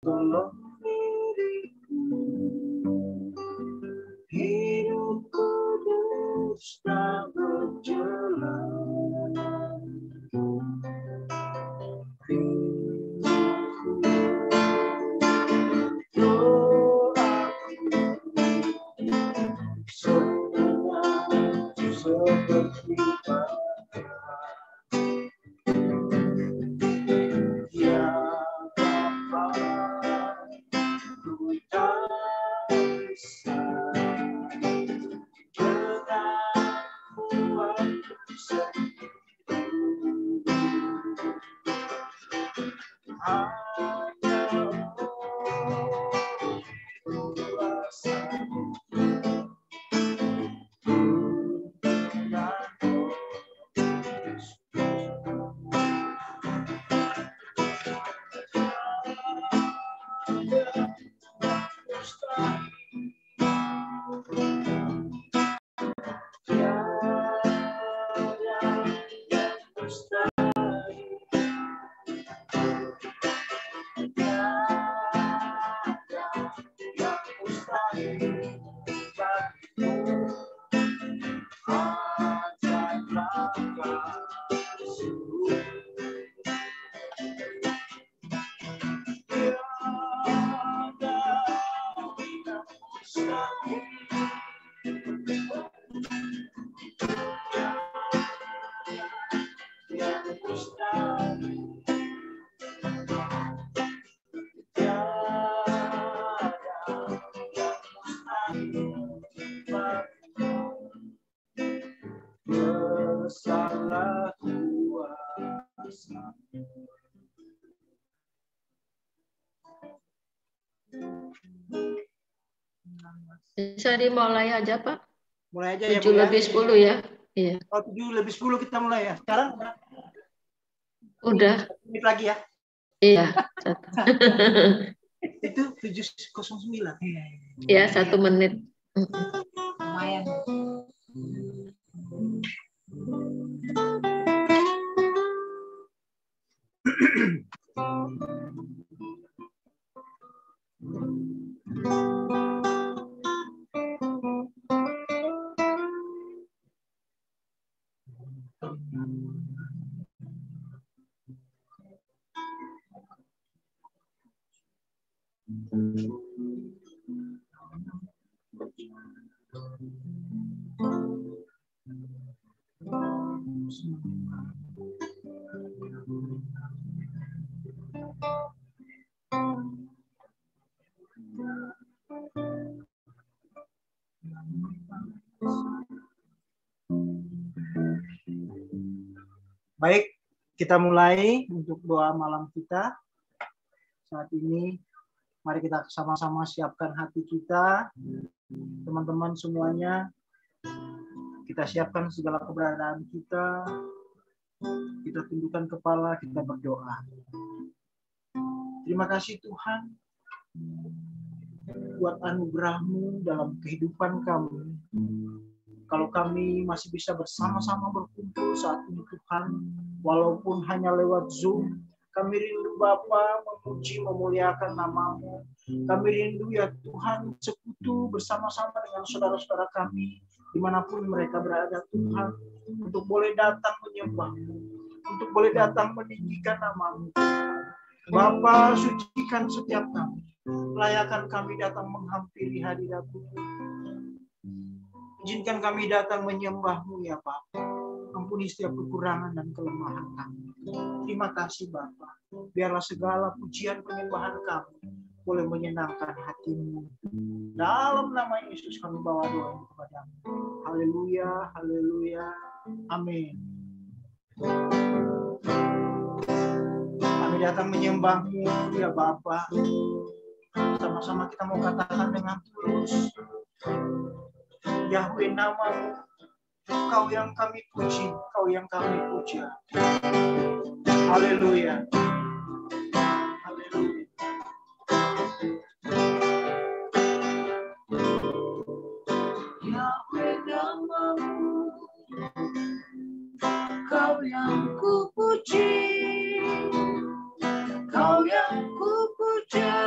tolong diriku, hidup kudus tak berjalan. Bisa dimulai aja, Pak. Mulai aja ya. 7 lebih 10 ya. Iya. Oh, 7 lebih 10 kita mulai ya. Sekarang udah. Menit lagi ya. Iya. Itu 7:09. Ya, 1 menit. Lumayan. Baik, kita mulai untuk doa malam kita. Saat ini, mari kita sama-sama siapkan hati kita. Teman-teman semuanya, kita siapkan segala keberadaan kita. Kita tundukkan kepala, kita berdoa. Terima kasih Tuhan buat anugerah-Mu dalam kehidupan kami. Kalau kami masih bisa bersama-sama berkumpul saat ini Tuhan, walaupun hanya lewat Zoom, kami rindu Bapa memuji, memuliakan nama-Mu. Kami rindu ya Tuhan sekutu bersama-sama dengan saudara-saudara kami, dimanapun mereka berada Tuhan, untuk boleh datang menyembah-Mu, untuk boleh datang meninggikan nama-Mu. Bapa, sucikan setiap kami, layakan kami datang menghampiri hadirat-Mu. Izinkan kami datang menyembah-Mu ya Bapa. Ampuni setiap kekurangan dan kelemahan kami. Terima kasih Bapa. Biarlah segala pujian penyembahan kami boleh menyenangkan hati-Mu. Dalam nama Yesus kami bawa doa kepada-Mu. Haleluya, haleluya. Amin. Kami datang menyembah-Mu ya Bapa. Sama-sama kita mau katakan dengan tulus. Yahweh nama-Mu, Kau yang kami puji, Kau yang kami puja. Haleluya. Haleluya. Yahweh nama-Mu, Kau yang ku puji, Kau yang ku puja.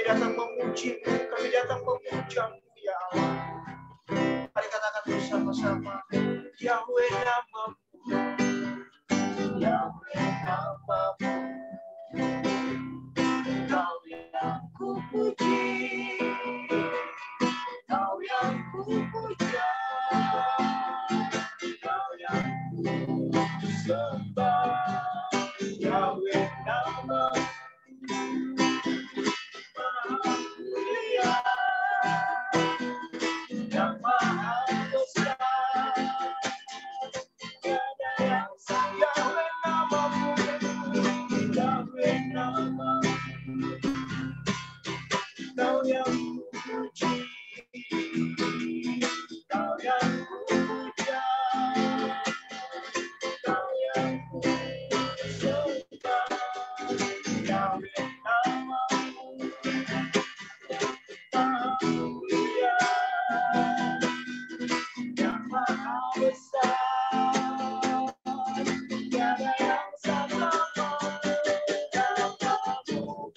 datang memuji-Mu, kami datang memuja-Mu, ya Allah. Mari katakan bersama-sama, Yahweh nama-Mu, Yahweh nama-Mu, Kau yang ku puji, Kau yang ku puja, Kau yang ku sembah, Yahweh nama-Mu, Maha Mulia, yang Maha Besar, tiada yang sama. Yahweh nama-Mu, Yahweh nama-Mu, Kau yang ku puji, Kau yang ku puja, Kau yang ku sembah, Yahweh nama-Mu, Maha Mulia, yang Maha Besar, tiada yang sama namamu.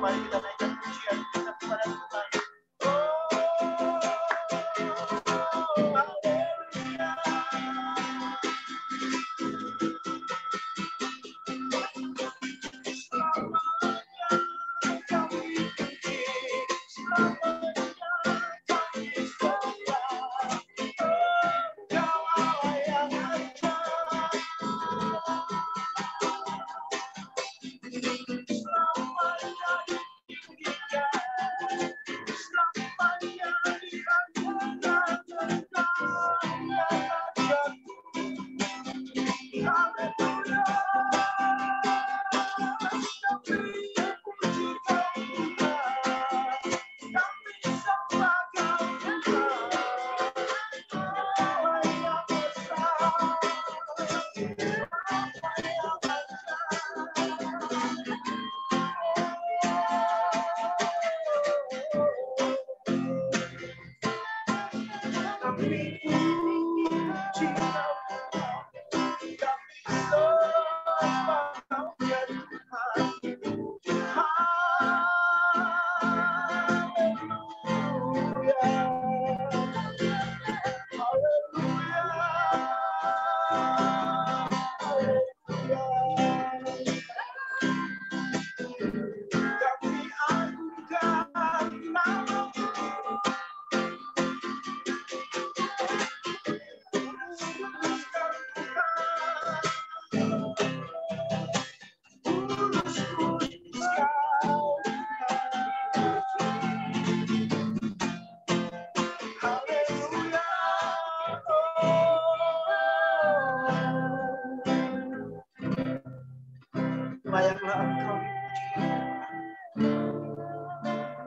Mari kita naikkan pujian kita kepada Tuhan. Oh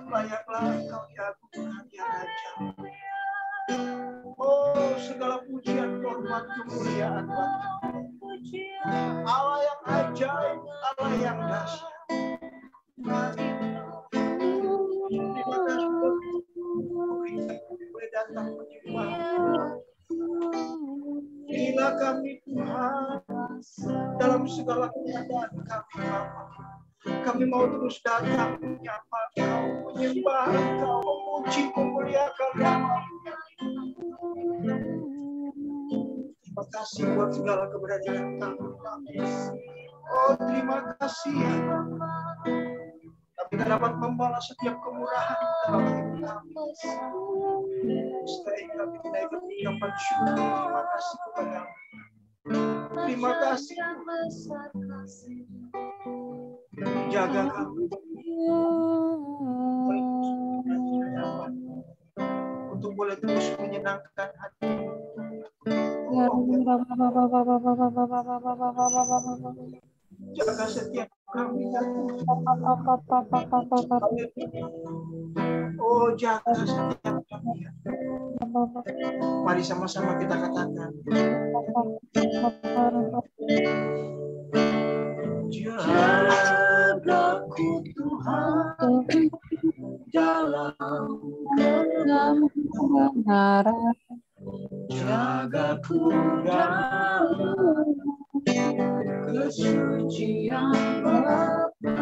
Layaklah Engkau diagungkan ya Raja. Oh, segala pujian, hormat, kemuliaan bagi Allah yang ajaib, Allah yang dahsyat. Terima kasih boleh datang menyembah. Inilah kami Tuhan, dalam segala keadaan kami Bapa. Kami mau terus datang menyapa Engkau, menyembah Engkau, memuji, memuliakan nama-Mu. Terima kasih buat segala keberadaan kami. Oh, terima kasih ya. Kami dapat membalas setiap kemurahan dalam hidup kami. Selain kami menaikkan ucapan syukur, terima kasih kepada-Mu. Terima kasih. Jaga kami untuk boleh terus menyenangkan hati. Jaga setiap kami. Oh, jaga setiap kami. Mari sama-sama kita katakan. Jagaku Tuhan dalam kebenaran. Jagaku dalam kesucian Bapa.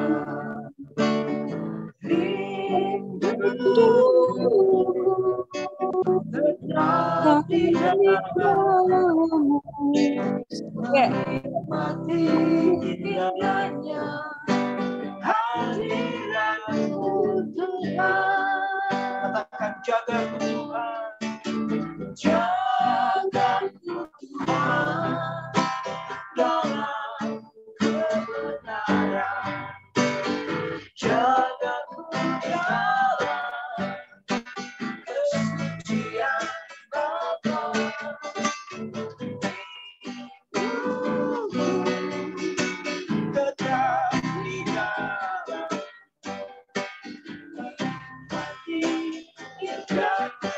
Rinduku tetap di dalam-Mu. Menikmati indahnya hadirat-Mu Tuhan. Katakan jagaku Tuhan. Jagaku Tuhan dalam kebenaran. Jagaku dalam kesucian Bapa. Tetap di dalam hati indahnya.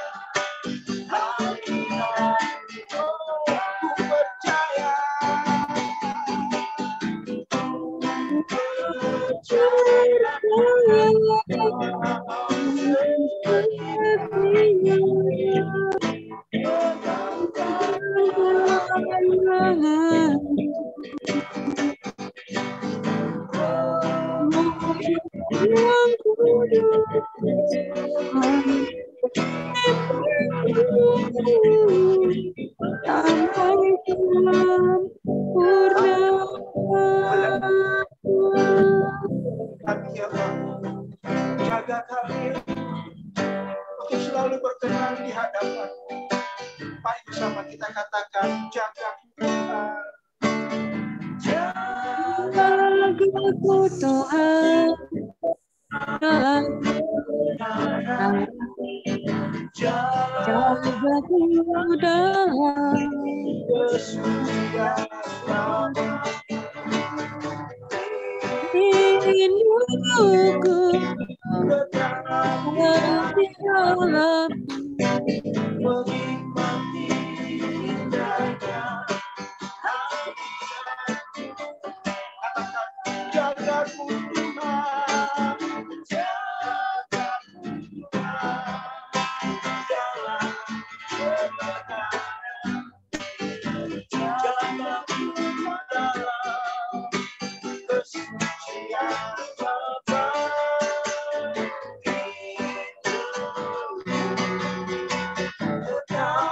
Jaga kami untuk selalu berkenan di hadapan. Mari bersama kita katakan, jaga Tuhan. Jagaku Tuhan dalam kebenaran. Jagaku dalam kesucian Bapa. Rinduku tetap di dalam menikmati indahnya jagaku Tuhan. Jagaku Tuhan dalam kebenaran. Jagaku dalam kesucian Bapa. Rinduku tetap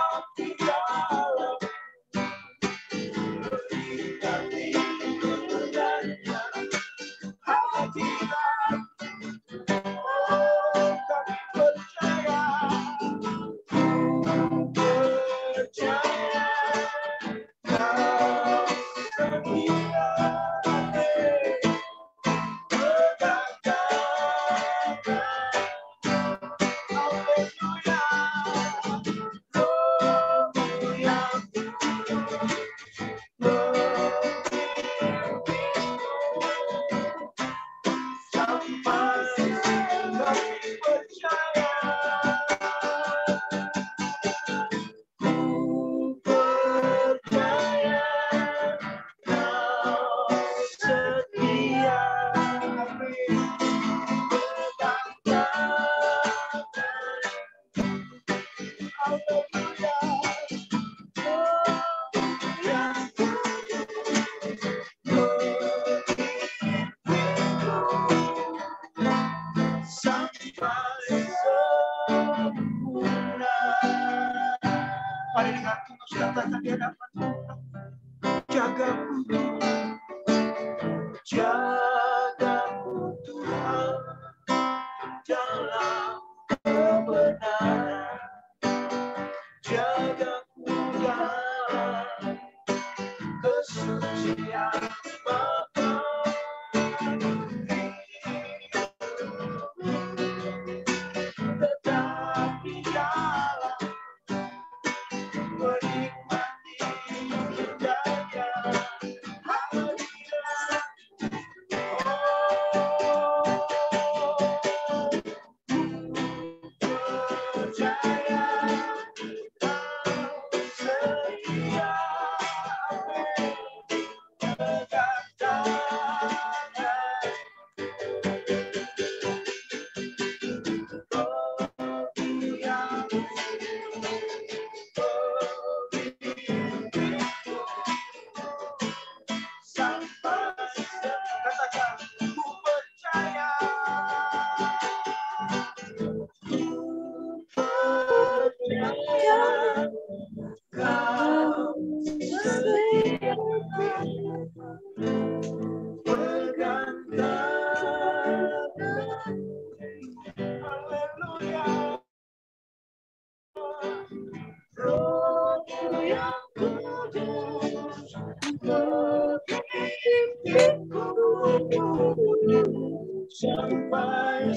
sampai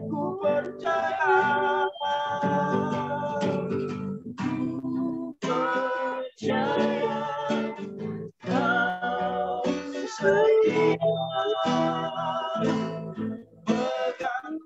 ku percaya. Percaya kau setia, pegang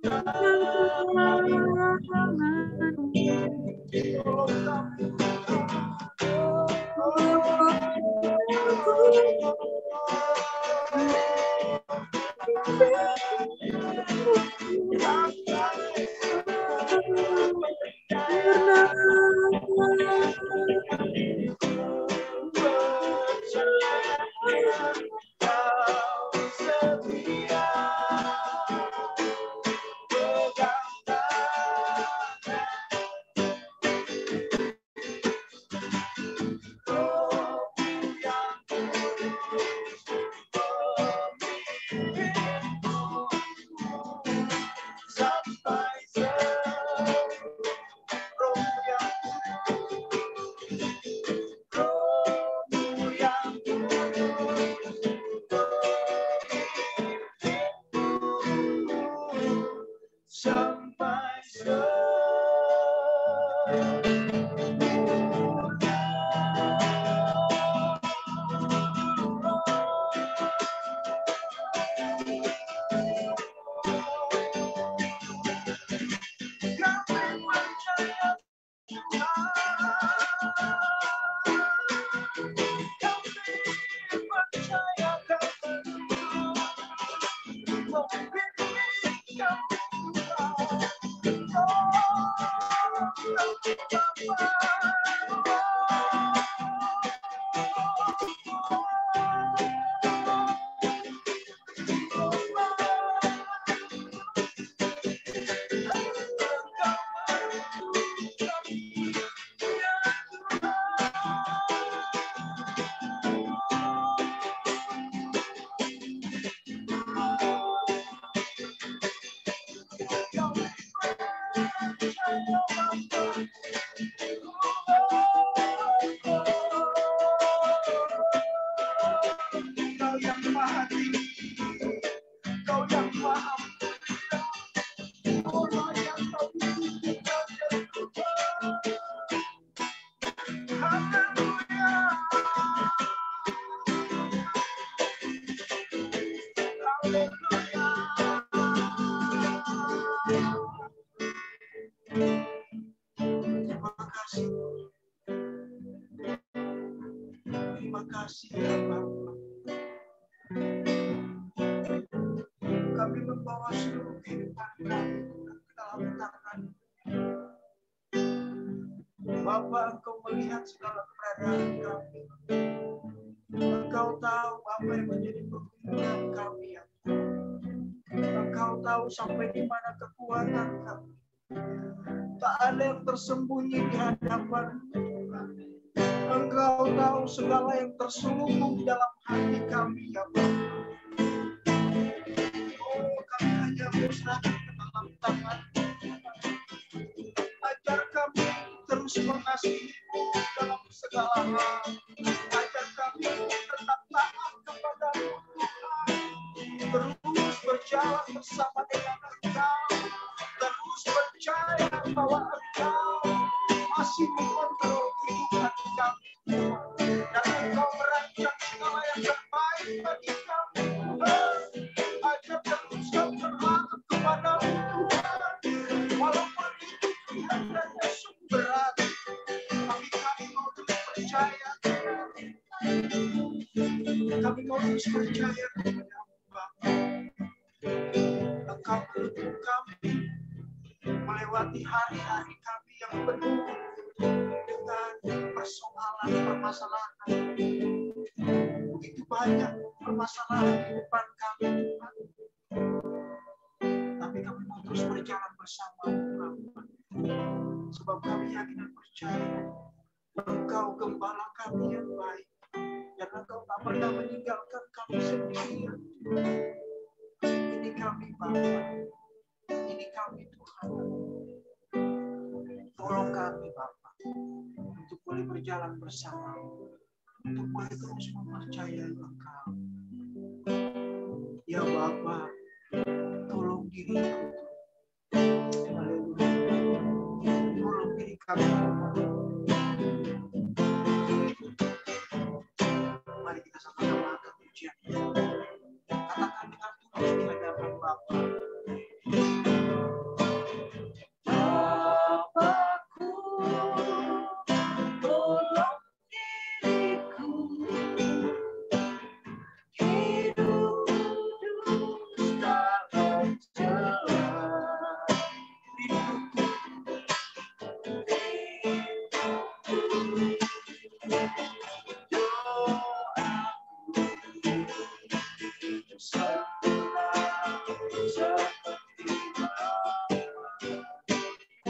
Terima kasih ya Bapa. Kami membawa seluruh kehidupan kami ke dalam tangan. Bapa, Engkau melihat segala keberadaan kami. Engkau tahu apa yang menjadi kekuatan kami ya Tuhan. Engkau tahu sampai di mana kekuatan kami. Tak ada yang tersembunyi di hadapan Tuhan. Engkau tahu segala yang terselubung di dalam hati kami ya Bapa. Oh, kami hanya berserahkan ke dalam tangan. Ajar kami terus mengasihi-Mu dalam segala hal. Ajar kami tetap taat kepada-Mu Tuhan. Terus berjalan bersama dengan Engkau. Terus percaya bahwa Engkau masih mengontrol kehidupan kami. Dan Engkau merancang segala yang terbaik bagi kami. Ajar terus kami berharap kepada-Mu Tuhan. Walaupun itu kelihatannya sungguh berat, tapi kami mau terus percaya. Kami mau terus percaya kepada-Mu Bapa. Engkau menuntun kami melewati hari-hari kami yang penuh dengan permasalahan. Begitu banyak permasalahan di depan kami, Tuhan. Tapi kami mau terus berjalan bersama-Mu, sebab kami yakin dan percaya Engkau gembala kami yang baik, dan Engkau tak pernah meninggalkan kami sendirian. Ini kami Bapa, ini kami Tuhan. Tolong kami Bapa untuk boleh berjalan bersama-Mu, untuk boleh terus mempercayai Engkau. Ya kami. Mari kita sama-sama angkat pujian. Katakan dengan tulus di hadapan Bapa. Bapakku, tolong diriku, hidup dusta tercela, hidupku,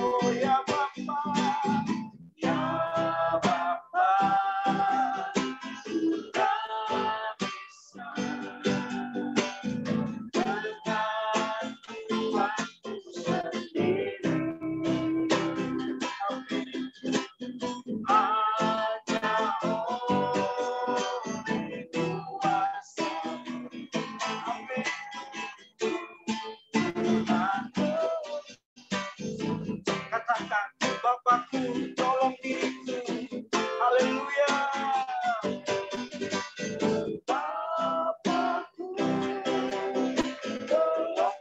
oh ya Bapa, ya Bapa, sudah bisa dengan Tuhanku sendiri. Hanya oleh kuasa. Amin. Katakan, Bapakku, tolong diriku. Haleluya. Bapakku, tolong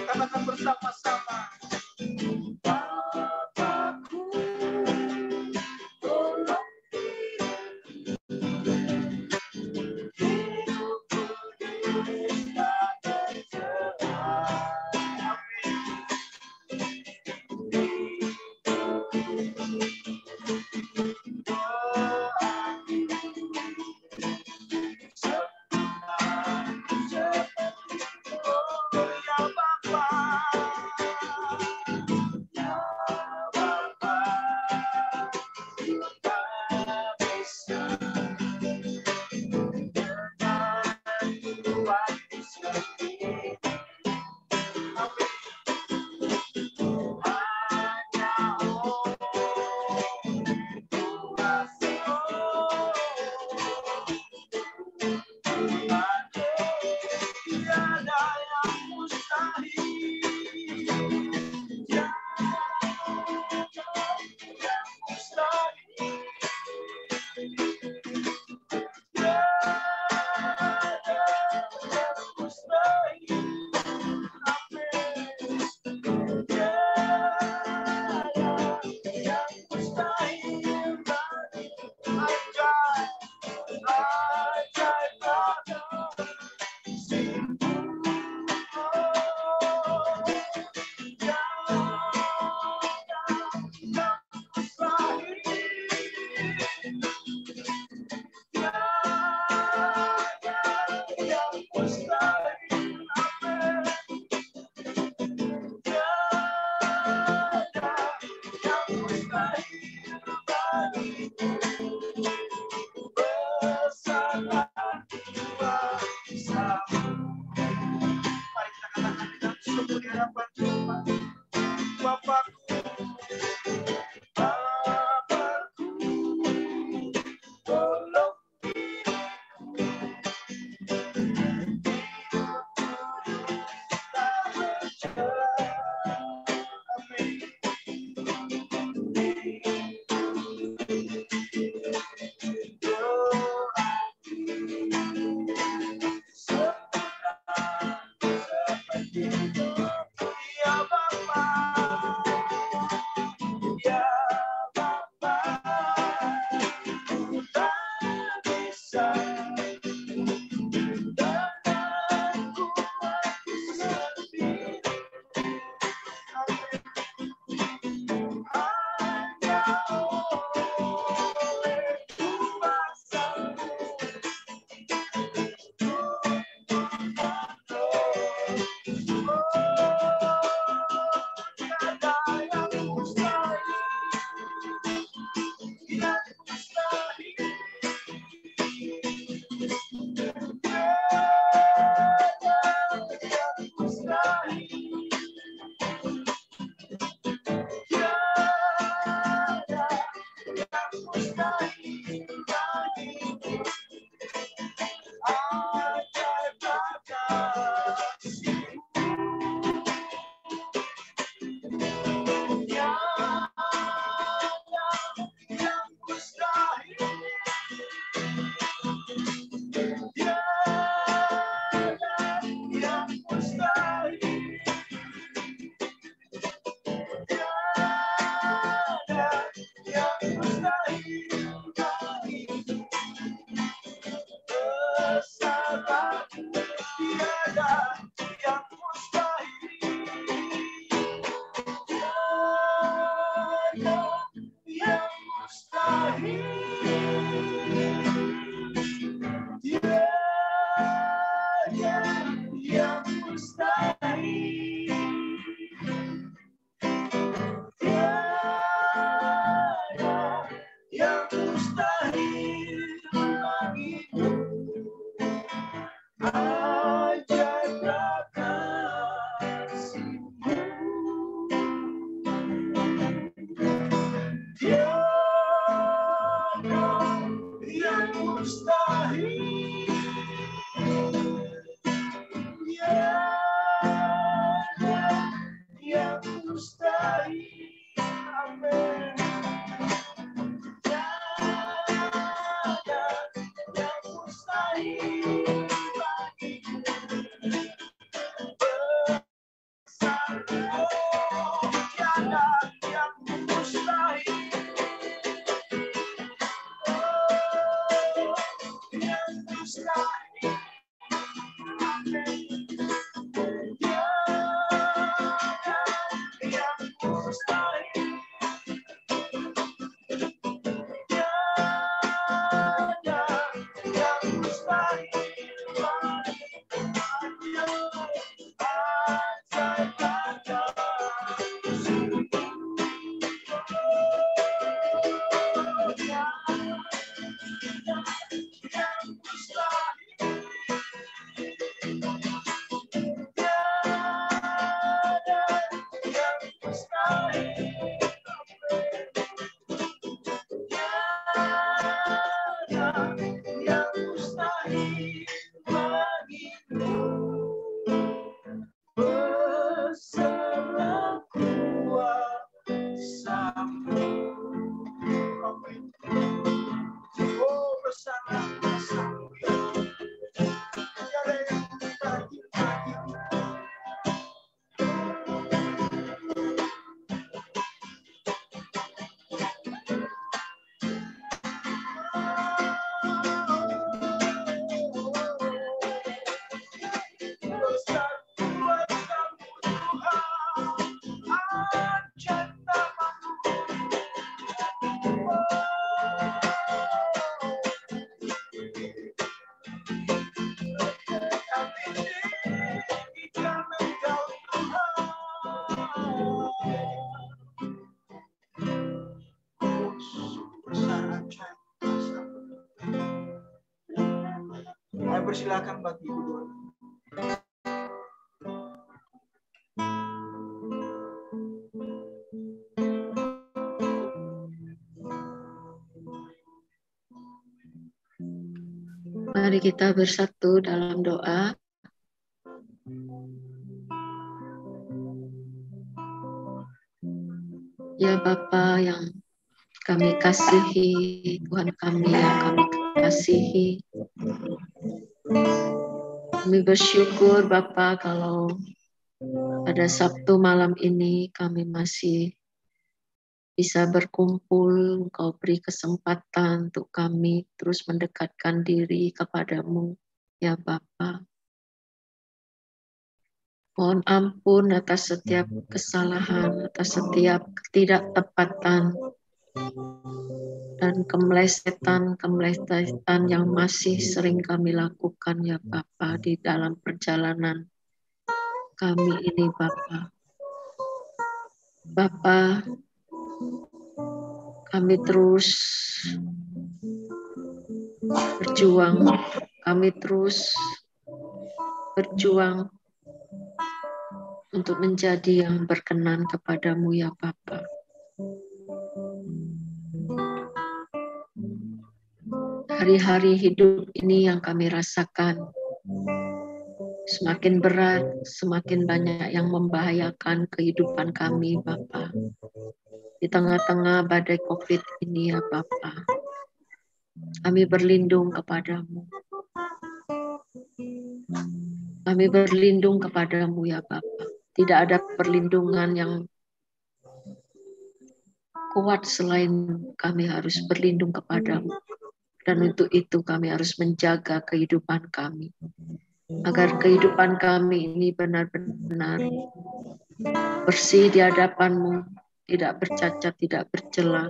katakan bersama-sama. Bapakku, tolong hidupku dusta tercela. sangat luar biasa. Mari kita katakan dengan sungguh di hadapan Tuhan. Bapakku, Bapakku, tolong Saya persilakan bagi Ibu Dua. Mari kita bersatu dalam doa. Ya Bapa yang kami kasihi, Tuhan kami yang kami kasihi. Kami bersyukur Bapa kalau pada Sabtu malam ini kami masih bisa berkumpul, Engkau beri kesempatan untuk kami terus mendekatkan diri kepadamu, ya Bapa. Mohon ampun atas setiap kesalahan, atas setiap ketidaktepatan, dan kemelesetan yang masih sering kami lakukan, ya Bapa, di dalam perjalanan kami ini, Bapa. Bapa, kami terus berjuang, untuk menjadi yang berkenan kepadamu, ya Bapa. Hari-hari hidup ini yang kami rasakan semakin berat, semakin banyak yang membahayakan kehidupan kami, Bapa. Di tengah-tengah badai COVID ini, ya Bapa, kami berlindung kepadamu. Kami berlindung kepadamu, ya Bapa. Tidak ada perlindungan yang kuat selain kami harus berlindung kepadamu. Dan untuk itu kami harus menjaga kehidupan kami. Agar kehidupan kami ini benar-benar bersih di hadapan-Mu, tidak bercacat, tidak bercela.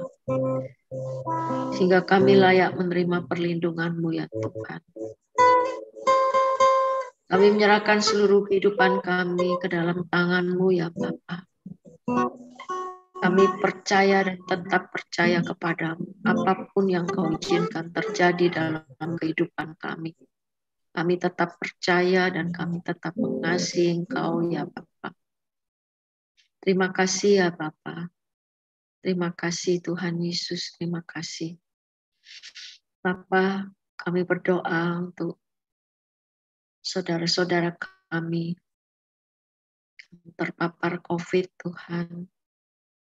Sehingga kami layak menerima perlindungan-Mu, ya Tuhan. Kami menyerahkan seluruh kehidupan kami ke dalam tangan-Mu, ya Bapa. Kami percaya dan tetap percaya kepadamu. Apapun yang Kau izinkan terjadi dalam kehidupan kami. Kami tetap percaya dan kami tetap mengasihi Engkau, ya Bapa. Terima kasih, ya Bapa. Terima kasih Tuhan Yesus, terima kasih. Bapa, kami berdoa untuk saudara-saudara kami terpapar COVID, Tuhan.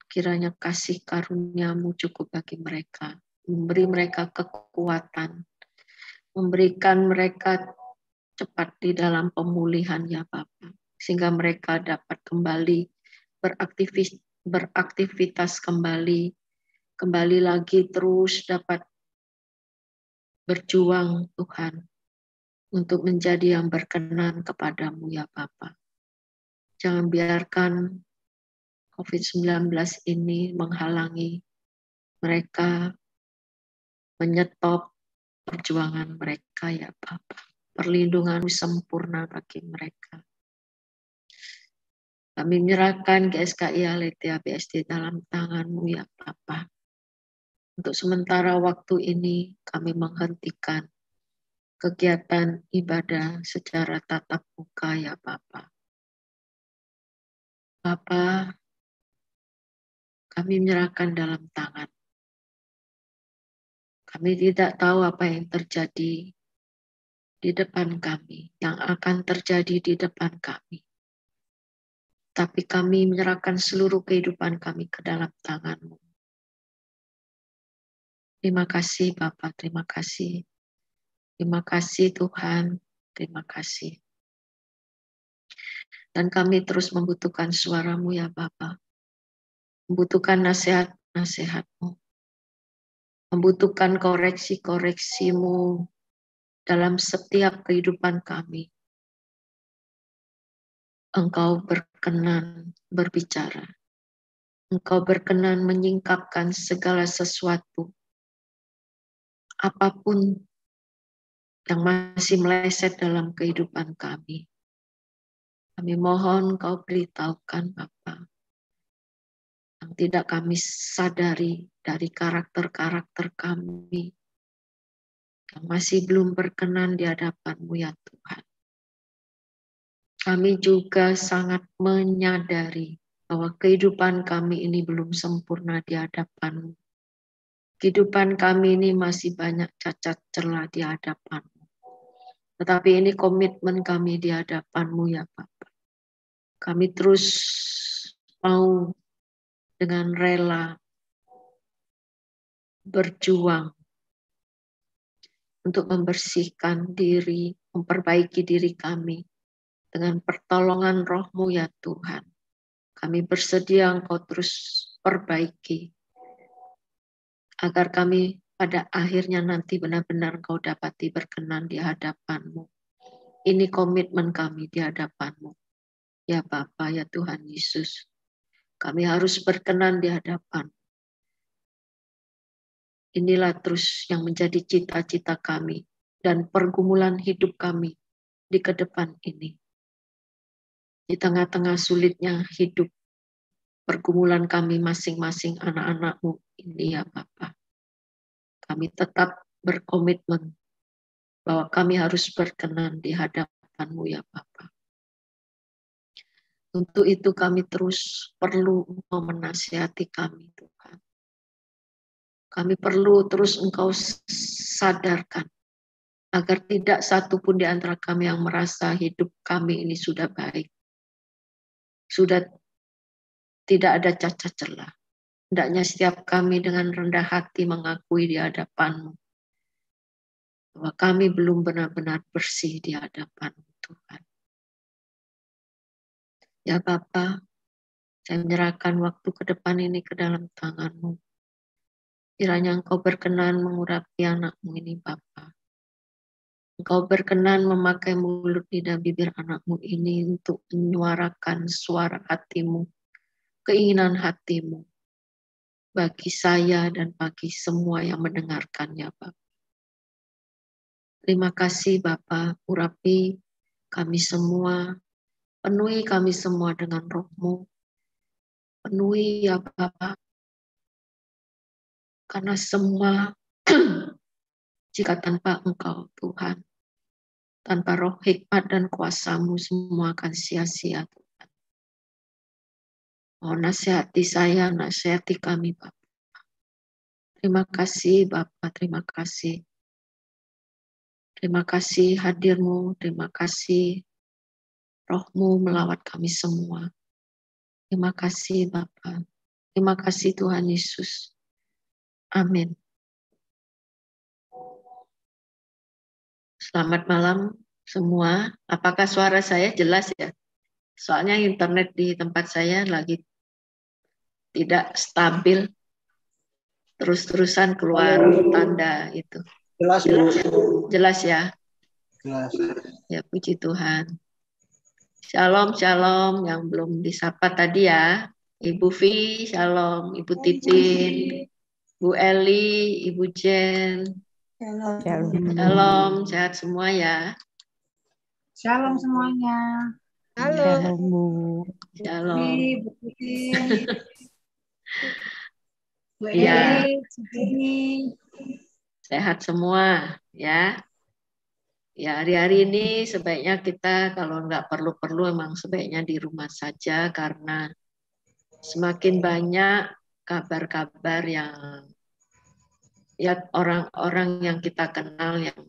Kiranya kasih karunia-Mu cukup bagi mereka, memberi mereka kekuatan, memberikan mereka cepat di dalam pemulihan, ya Bapa, sehingga mereka dapat kembali beraktivitas kembali lagi terus dapat berjuang, Tuhan, untuk menjadi yang berkenan kepadamu, ya Bapa. Jangan biarkan COVID-19 ini menghalangi mereka, menyetop perjuangan mereka, ya Bapa. Perlindungan-Mu sempurna bagi mereka. Kami menyerahkan GSKI Aletheia BSD dalam tangan-Mu, ya Bapa. Untuk sementara waktu ini kami menghentikan kegiatan ibadah secara tatap muka, ya Bapa. Bapa, kami menyerahkan dalam tangan. Kami tidak tahu apa yang terjadi di depan kami, yang akan terjadi di depan kami. Tapi kami menyerahkan seluruh kehidupan kami ke dalam tangan-Mu. Terima kasih Bapa, terima kasih. Terima kasih Tuhan, terima kasih. Dan kami terus membutuhkan suara-Mu, ya Bapa. Membutuhkan nasihat-nasihat-Mu. Membutuhkan koreksi-koreksi-Mu dalam setiap kehidupan kami. Engkau berkenan berbicara. Engkau berkenan menyingkapkan segala sesuatu. Apapun yang masih meleset dalam kehidupan kami. Kami mohon Engkau beritahukan Bapa. Yang tidak kami sadari dari karakter-karakter kami. yang masih belum berkenan di hadapan-Mu ya Tuhan. Kami juga sangat menyadari bahwa kehidupan kami ini belum sempurna di hadapan-Mu. Kehidupan kami ini masih banyak cacat celah di hadapan-Mu. Tetapi ini komitmen kami di hadapan-Mu ya Bapa. Kami terus mau dengan rela berjuang untuk membersihkan diri, memperbaiki diri kami dengan pertolongan Roh-Mu ya Tuhan. Kami bersedia Engkau terus perbaiki agar kami pada akhirnya nanti benar-benar Engkau dapati berkenan di hadapan-Mu. Ini komitmen kami di hadapan-Mu. Ya Bapa, ya Tuhan Yesus. Kami harus berkenan di hadapan. Inilah terus yang menjadi cita-cita kami dan pergumulan hidup kami di ke depan ini. Di tengah-tengah sulitnya hidup, pergumulan kami masing-masing anak-anak-Mu ini ya Bapa. Kami tetap berkomitmen bahwa kami harus berkenan di hadapan-Mu ya Bapa. Untuk itu kami terus perlu Engkau menasihati kami Tuhan. Kami perlu terus Engkau sadarkan agar tidak satu pun di antara kami yang merasa hidup kami ini sudah baik. Sudah tidak ada cacat celah. Hendaknya setiap kami dengan rendah hati mengakui di hadapan-Mu bahwa kami belum benar-benar bersih di hadapan-Mu Tuhan. Ya Bapa, saya menyerahkan waktu ke depan ini ke dalam tangan-Mu. Kiranya Engkau berkenan mengurapi anak-Mu ini Bapa. Engkau berkenan memakai mulut, lidah, bibir anak-Mu ini untuk menyuarakan suara hati-Mu, keinginan hati-Mu bagi saya dan bagi semua yang mendengarkannya Bapa. Terima kasih Bapa, urapi kami semua, penuhi kami semua dengan Roh-Mu, penuhi ya Bapa, karena semua jika tanpa Engkau Tuhan, tanpa roh hikmat dan kuasa-Mu semua akan sia-sia Tuhan. Oh nasihati saya, nasihati kami Bapa. Terima kasih Bapa, terima kasih. Terima kasih hadir-Mu, terima kasih Roh-Mu melawat kami semua. Terima kasih Bapa. Terima kasih Tuhan Yesus. Amin. Selamat malam semua. Apakah suara saya jelas ya? Soalnya internet di tempat saya lagi tidak stabil. Terus-terusan keluar tanda itu. Jelas, Bu. Jelas ya? Jelas. Ya puji Tuhan. Shalom, shalom yang belum disapa tadi ya. Ibu Vi, shalom. Ibu Titin, Bu Eli, Ibu Jen. Shalom, sehat semua ya. Shalom semuanya. Shalom Bu. Shalom. Bu Titin. Bu Iya. Eli, Sehat semua ya. Ya hari-hari ini sebaiknya kita kalau nggak perlu-perlu emang sebaiknya di rumah saja karena semakin banyak kabar-kabar yang ya orang-orang yang kita kenal yang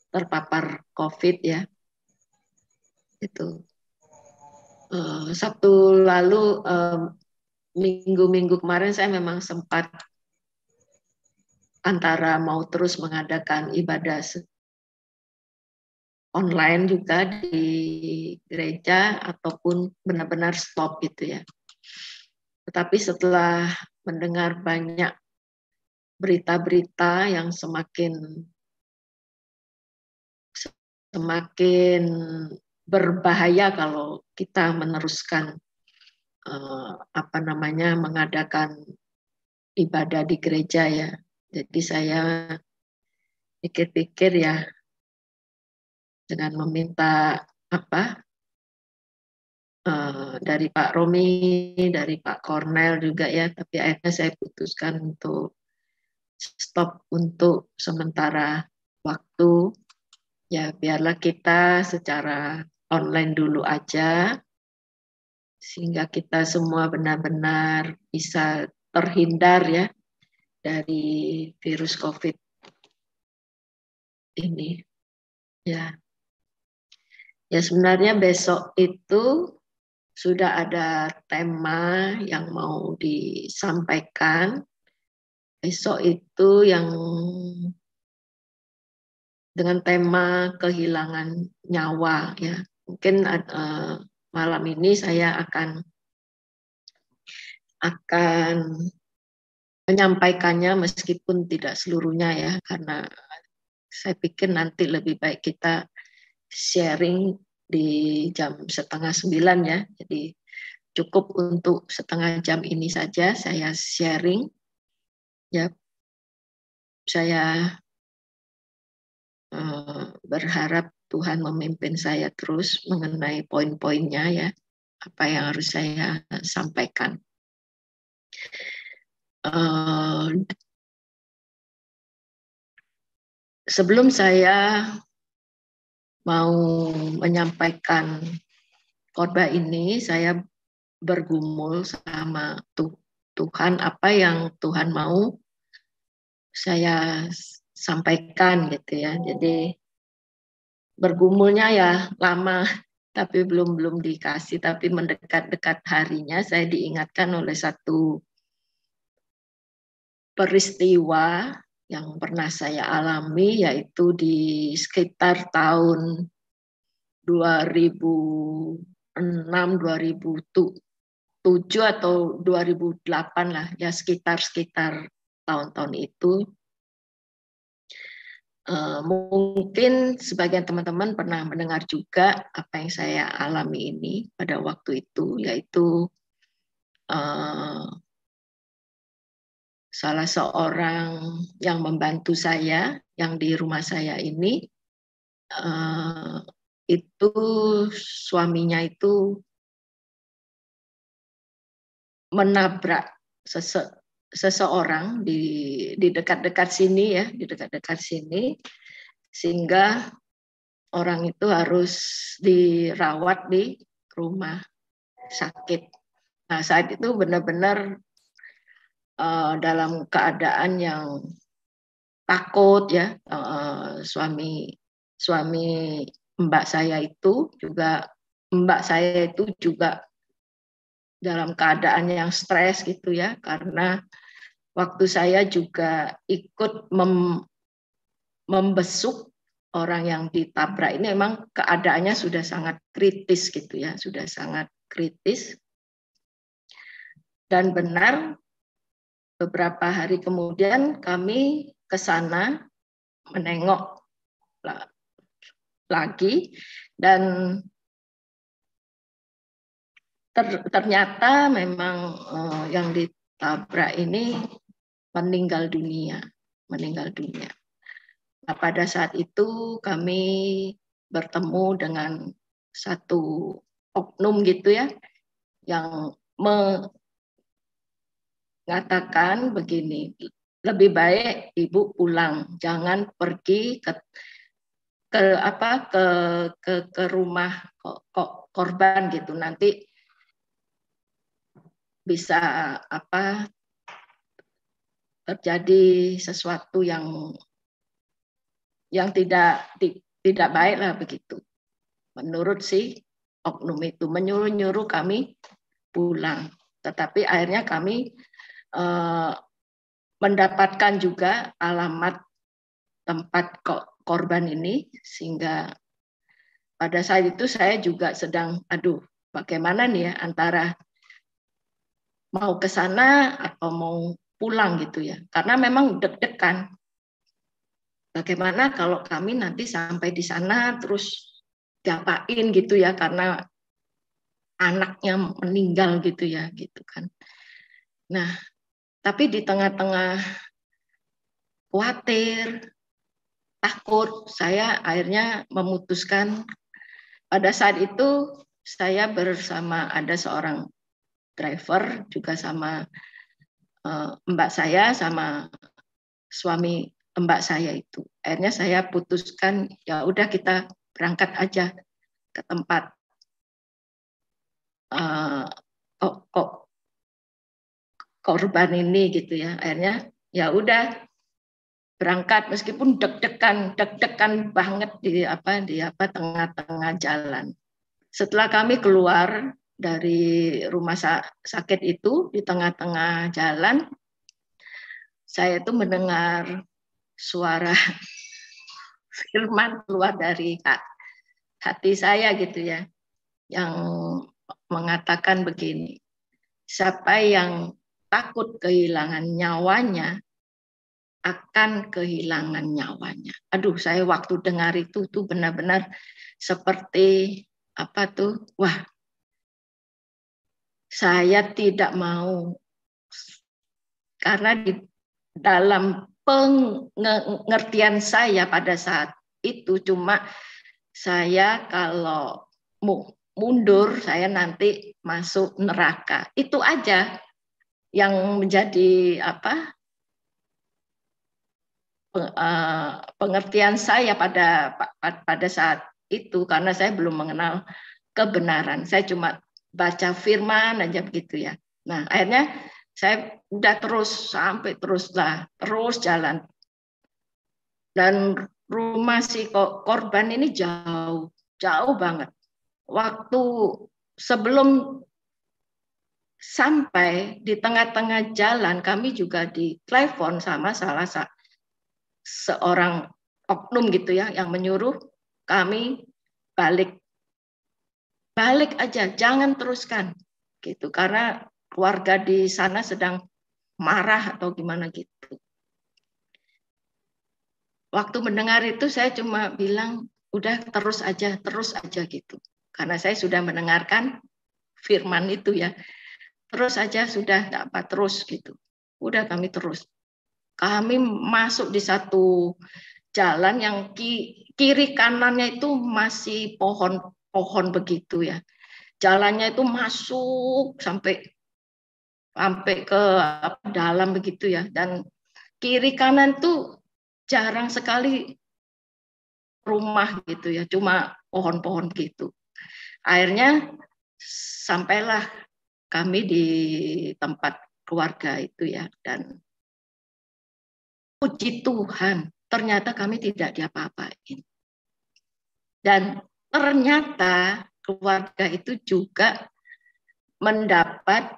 terpapar COVID ya. Itu Sabtu lalu minggu-minggu kemarin saya memang sempat antara mau terus mengadakan ibadah online juga di gereja ataupun benar-benar stop gitu ya. Tetapi setelah mendengar banyak berita-berita yang semakin berbahaya kalau kita meneruskan mengadakan ibadah di gereja ya. Jadi saya pikir-pikir ya dengan meminta dari Pak Romi, dari Pak Cornel juga ya, tapi akhirnya saya putuskan untuk stop untuk sementara waktu. itu, ya biarlah kita secara online dulu aja, sehingga kita semua benar-benar bisa terhindar ya dari virus COVID ini. Ya, ya sebenarnya besok itu sudah ada tema yang mau disampaikan. Besok itu yang dengan tema kehilangan nyawa ya. Mungkin malam ini saya akan menyampaikannya meskipun tidak seluruhnya ya, karena saya pikir nanti lebih baik kita sharing di jam 8:30 ya. Jadi cukup untuk setengah jam ini saja saya sharing. Ya, saya berharap Tuhan memimpin saya terus mengenai poin-poinnya ya, apa yang harus saya sampaikan. Sebelum saya mau menyampaikan khotbah ini, saya bergumul sama Tuhan, apa yang Tuhan mau saya sampaikan gitu ya. Jadi bergumulnya ya lama, tapi belum dikasih, tapi mendekat-dekat harinya saya diingatkan oleh satu peristiwa yang pernah saya alami, yaitu di sekitar tahun 2006, 2007 atau 2008 lah, ya sekitar tahun-tahun itu. Mungkin sebagian teman-teman pernah mendengar juga apa yang saya alami ini pada waktu itu, yaitu salah seorang yang membantu saya yang di rumah saya ini, itu suaminya itu menabrak seseorang di dekat-dekat sini ya, di dekat-dekat sini, sehingga orang itu harus dirawat di rumah sakit. Nah, saat itu benar-benar dalam keadaan yang takut ya. Suami mbak saya itu juga dalam keadaan yang stres gitu ya, karena waktu saya juga ikut membesuk orang yang ditabrak ini, memang keadaannya sudah sangat kritis gitu ya, sudah sangat kritis. Dan benar beberapa hari kemudian kami ke sana menengok lagi, dan ternyata memang yang ditabrak ini meninggal dunia. Nah, pada saat itu kami bertemu dengan satu oknum gitu ya, yang mengatakan begini, lebih baik ibu pulang, jangan pergi ke rumah korban gitu, nanti bisa terjadi sesuatu yang tidak baik lah begitu. Menurut si oknum itu menyuruh kami pulang, tetapi akhirnya kami mendapatkan juga alamat tempat korban ini, sehingga pada saat itu saya juga sedang bagaimana nih ya, antara mau ke sana atau mau pulang gitu ya, karena memang deg-degan. Bagaimana kalau kami nanti sampai di sana terus diapain gitu ya, karena anaknya meninggal gitu ya, gitu kan. Nah, tapi di tengah-tengah khawatir, takut, saya akhirnya memutuskan. Pada saat itu saya bersama ada seorang driver, juga sama mbak saya, sama suami mbak saya itu. Akhirnya saya putuskan ya udah kita berangkat aja ke tempat korban ini gitu ya. Akhirnya ya udah berangkat meskipun deg-degan banget di tengah-tengah jalan. Setelah kami keluar dari rumah sakit itu di tengah-tengah jalan, saya itu mendengar suara firman keluar dari hati saya gitu ya, yang mengatakan begini, siapa yang takut kehilangan nyawanya akan kehilangan nyawanya. Aduh, saya waktu dengar itu tuh benar-benar seperti apa tuh, wah, saya tidak mau, karena di dalam pengertian saya pada saat itu cuma saya kalau mundur saya nanti masuk neraka. Itu aja yang menjadi pengertian saya pada saat itu, karena saya belum mengenal kebenaran. Saya cuma baca firman aja begitu ya. Nah, akhirnya saya udah terus jalan. Dan rumah si korban ini jauh banget. Waktu sebelum sampai di tengah-tengah jalan, kami juga ditelepon sama salah seorang oknum gitu ya, yang menyuruh kami balik aja, jangan teruskan gitu, karena keluarga di sana sedang marah atau gimana gitu. Waktu mendengar itu saya cuma bilang udah terus aja gitu, karena saya sudah mendengarkan firman itu ya, terus aja sudah nggak apa, terus gitu. Udah kami terus. Kami masuk di satu jalan yang kiri kanannya itu masih pohon begitu ya. Jalannya itu masuk sampai ke dalam begitu ya, dan kiri kanan tuh jarang sekali rumah gitu ya, cuma pohon-pohon gitu. Akhirnya sampailah kami di tempat keluarga itu ya, dan puji Tuhan ternyata kami tidak diapa-apain. Dan ternyata keluarga itu juga mendapat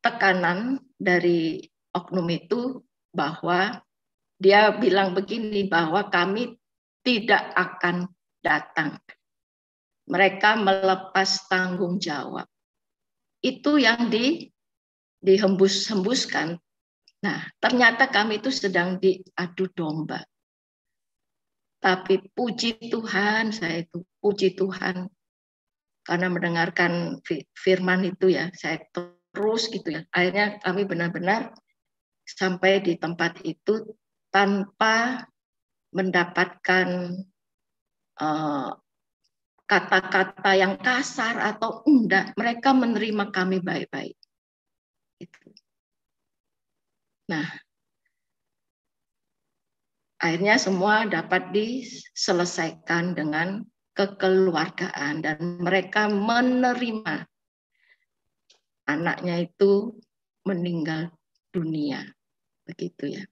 tekanan dari oknum itu, bahwa dia bilang begini, bahwa kami tidak akan datang. Mereka melepas tanggung jawab. Itu yang dihembus-hembuskan. Nah, ternyata kami itu sedang diadu domba. Tapi puji Tuhan, saya itu puji Tuhan, karena mendengarkan firman itu ya, saya terus gitu ya. Akhirnya kami benar-benar sampai di tempat itu tanpa mendapatkan kata-kata yang kasar atau enggak. Mereka menerima kami baik-baik. Nah, akhirnya semua dapat diselesaikan dengan kekeluargaan, dan mereka menerima anaknya itu meninggal dunia, begitu ya.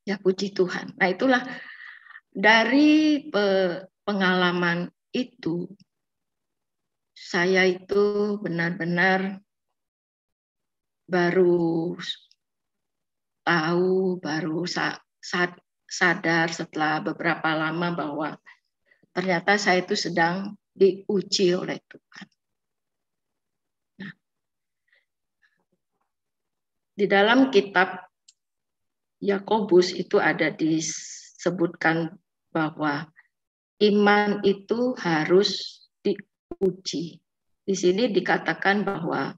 Ya puji Tuhan. Nah, itulah dari pengalaman itu, saya itu benar-benar baru tahu, baru sadar setelah beberapa lama bahwa ternyata saya itu sedang diuji oleh Tuhan. Nah, di dalam kitab Yakobus itu ada disebutkan bahwa iman itu harus diuji. Di sini dikatakan bahwa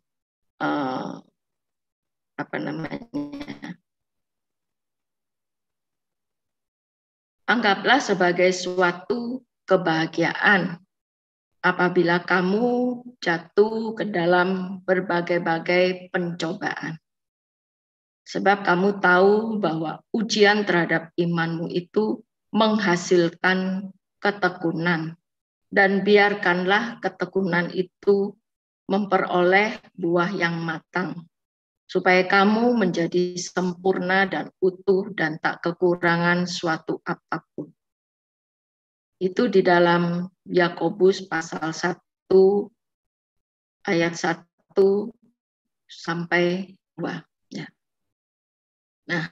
anggaplah sebagai suatu kebahagiaan apabila kamu jatuh ke dalam berbagai-bagai pencobaan. Sebab kamu tahu bahwa ujian terhadap imanmu itu menghasilkan ketekunan. Dan biarkanlah ketekunan itu memperoleh buah yang matang, supaya kamu menjadi sempurna dan utuh dan tak kekurangan suatu apapun. Itu di dalam Yakobus pasal 1 ayat 1 sampai 2. Ya. Nah,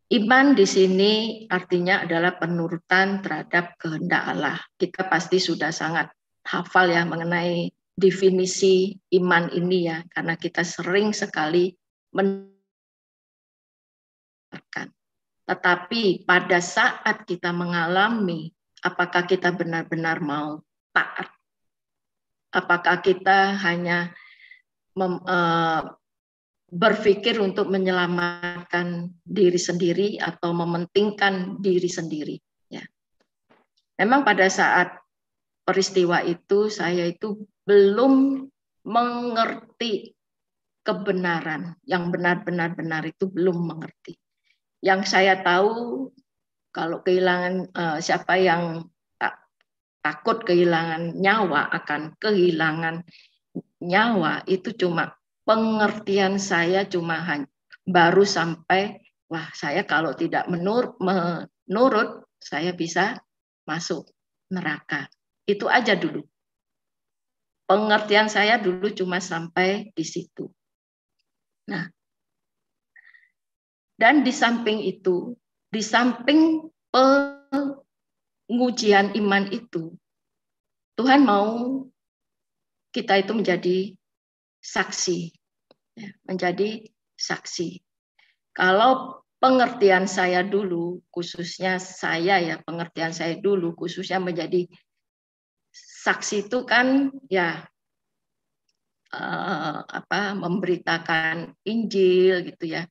iman di sini artinya adalah penurutan terhadap kehendak Allah. Kita pasti sudah sangat hafal ya mengenai definisi iman ini ya, karena kita sering sekali menerapkan. Tetapi pada saat kita mengalami, apakah kita benar-benar mau taat? Apakah kita hanya berpikir untuk menyelamatkan diri sendiri atau mementingkan diri sendiri? Ya. Memang pada saat peristiwa itu saya itu belum mengerti kebenaran, yang benar-benar itu belum mengerti. Yang saya tahu kalau kehilangan siapa yang takut kehilangan nyawa akan kehilangan nyawa, itu cuma pengertian saya cuma baru sampai wah, saya kalau tidak menurut saya bisa masuk neraka. Itu aja dulu. Pengertian saya dulu cuma sampai di situ. Nah, dan di samping itu, di samping pengujian iman itu, Tuhan mau kita itu menjadi saksi, ya, menjadi saksi. Kalau pengertian saya dulu, khususnya saya ya, pengertian saya dulu, khususnya menjadi saksi itu kan ya memberitakan Injil gitu ya.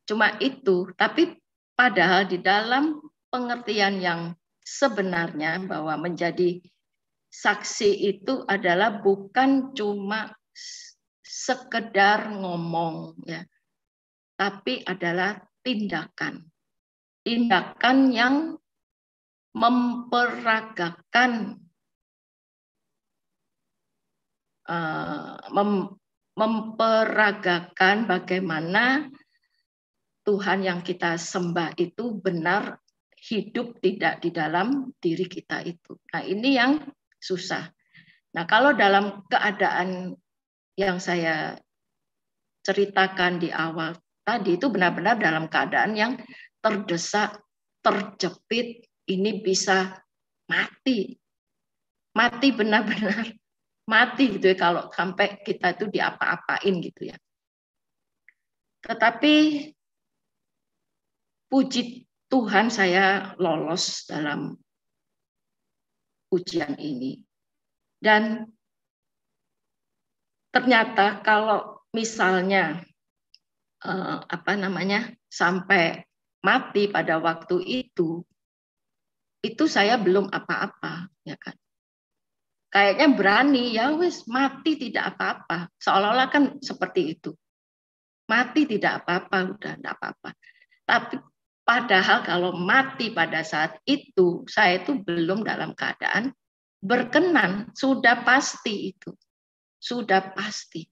Cuma itu, tapi padahal di dalam pengertian yang sebenarnya bahwa menjadi saksi itu adalah bukan cuma sekedar ngomong ya, tapi adalah tindakan. Tindakan yang memperagakan memperagakan bagaimana Tuhan yang kita sembah itu benar hidup tidak di dalam diri kita itu. Nah, ini yang susah. Nah, kalau dalam keadaan yang saya ceritakan di awal tadi itu benar-benar dalam keadaan yang terdesak, terjepit, ini bisa mati. Mati benar-benar mati gitu ya kalau sampai kita itu diapa-apain gitu ya. Tetapi puji Tuhan saya lolos dalam ujian ini. Dan ternyata kalau misalnya sampai mati pada waktu itu saya belum apa-apa ya kan. Kayaknya berani, ya wis mati tidak apa-apa. Seolah-olah kan seperti itu. Mati tidak apa-apa, udah tidak apa-apa. Tapi padahal kalau mati pada saat itu, saya itu belum dalam keadaan berkenan. Sudah pasti itu. Sudah pasti.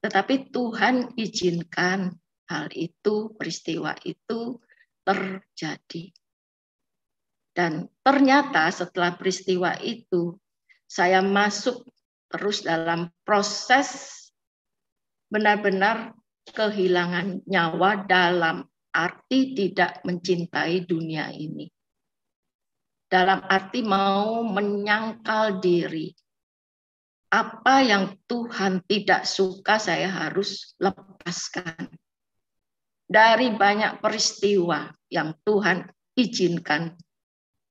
Tetapi Tuhan izinkan hal itu, peristiwa itu terjadi. Dan ternyata setelah peristiwa itu, saya masuk terus dalam proses benar-benar kehilangan nyawa dalam arti tidak mencintai dunia ini. Dalam arti mau menyangkal diri. Apa yang Tuhan tidak suka saya harus lepaskan. Dari banyak peristiwa yang Tuhan izinkan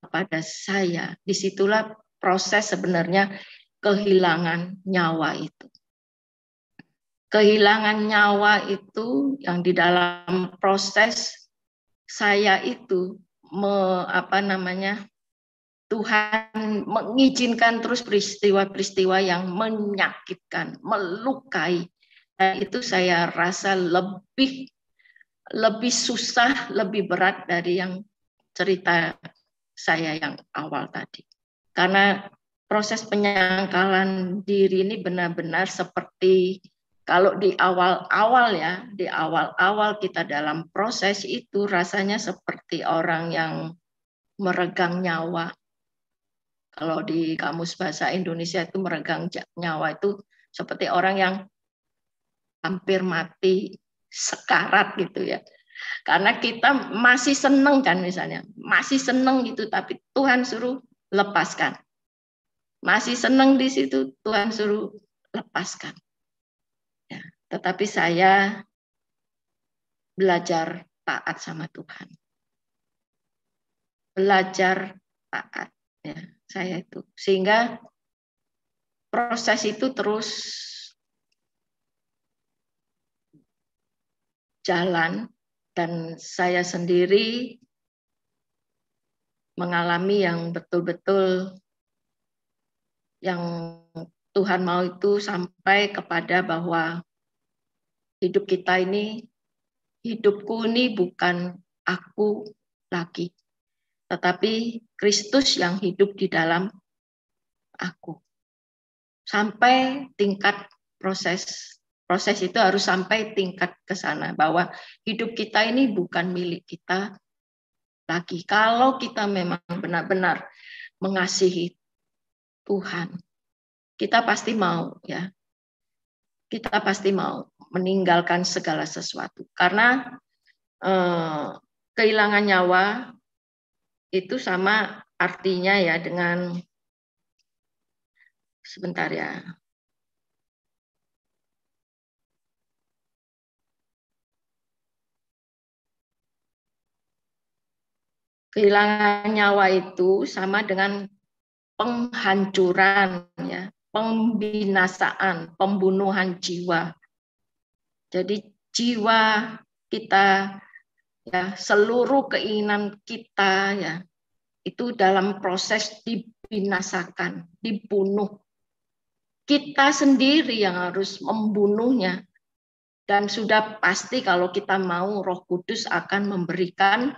kepada saya, disitulah proses sebenarnya kehilangan nyawa itu. Kehilangan nyawa itu yang di dalam proses saya itu Tuhan mengizinkan terus peristiwa-peristiwa yang menyakitkan, melukai, itu saya rasa lebih susah, lebih berat dari yang cerita saya yang awal tadi. Karena proses penyangkalan diri ini benar-benar seperti kalau di awal-awal ya, di awal-awal kita dalam proses itu rasanya seperti orang yang meregang nyawa. Kalau di kamus bahasa Indonesia itu meregang nyawa itu seperti orang yang hampir mati, sekarat gitu ya. Karena kita masih seneng kan misalnya, masih seneng gitu, tapi Tuhan suruh lepaskan. Masih seneng di situ, Tuhan suruh lepaskan. Ya, tetapi saya belajar taat sama Tuhan. Belajar taat ya, saya itu. Sehingga proses itu terus jalan dan saya sendiri mengalami yang betul-betul yang Tuhan mau itu sampai kepada bahwa hidup kita ini, hidupku ini bukan aku lagi, tetapi Kristus yang hidup di dalam aku. Sampai tingkat proses itu harus sampai tingkat ke sana, bahwa hidup kita ini bukan milik kita lagi. Kalau kita memang benar-benar mengasihi Tuhan, kita pasti mau ya. Kita pasti mau meninggalkan segala sesuatu. Karena kehilangan nyawa itu sama artinya ya dengan, sebentar ya. Kehilangan nyawa itu sama dengan penghancuran ya, pembinasaan, pembunuhan jiwa. Jadi jiwa kita ya, seluruh keinginan kita ya, itu dalam proses dibinasakan, dibunuh. Kita sendiri yang harus membunuhnya. Dan sudah pasti kalau kita mau, Roh Kudus akan memberikan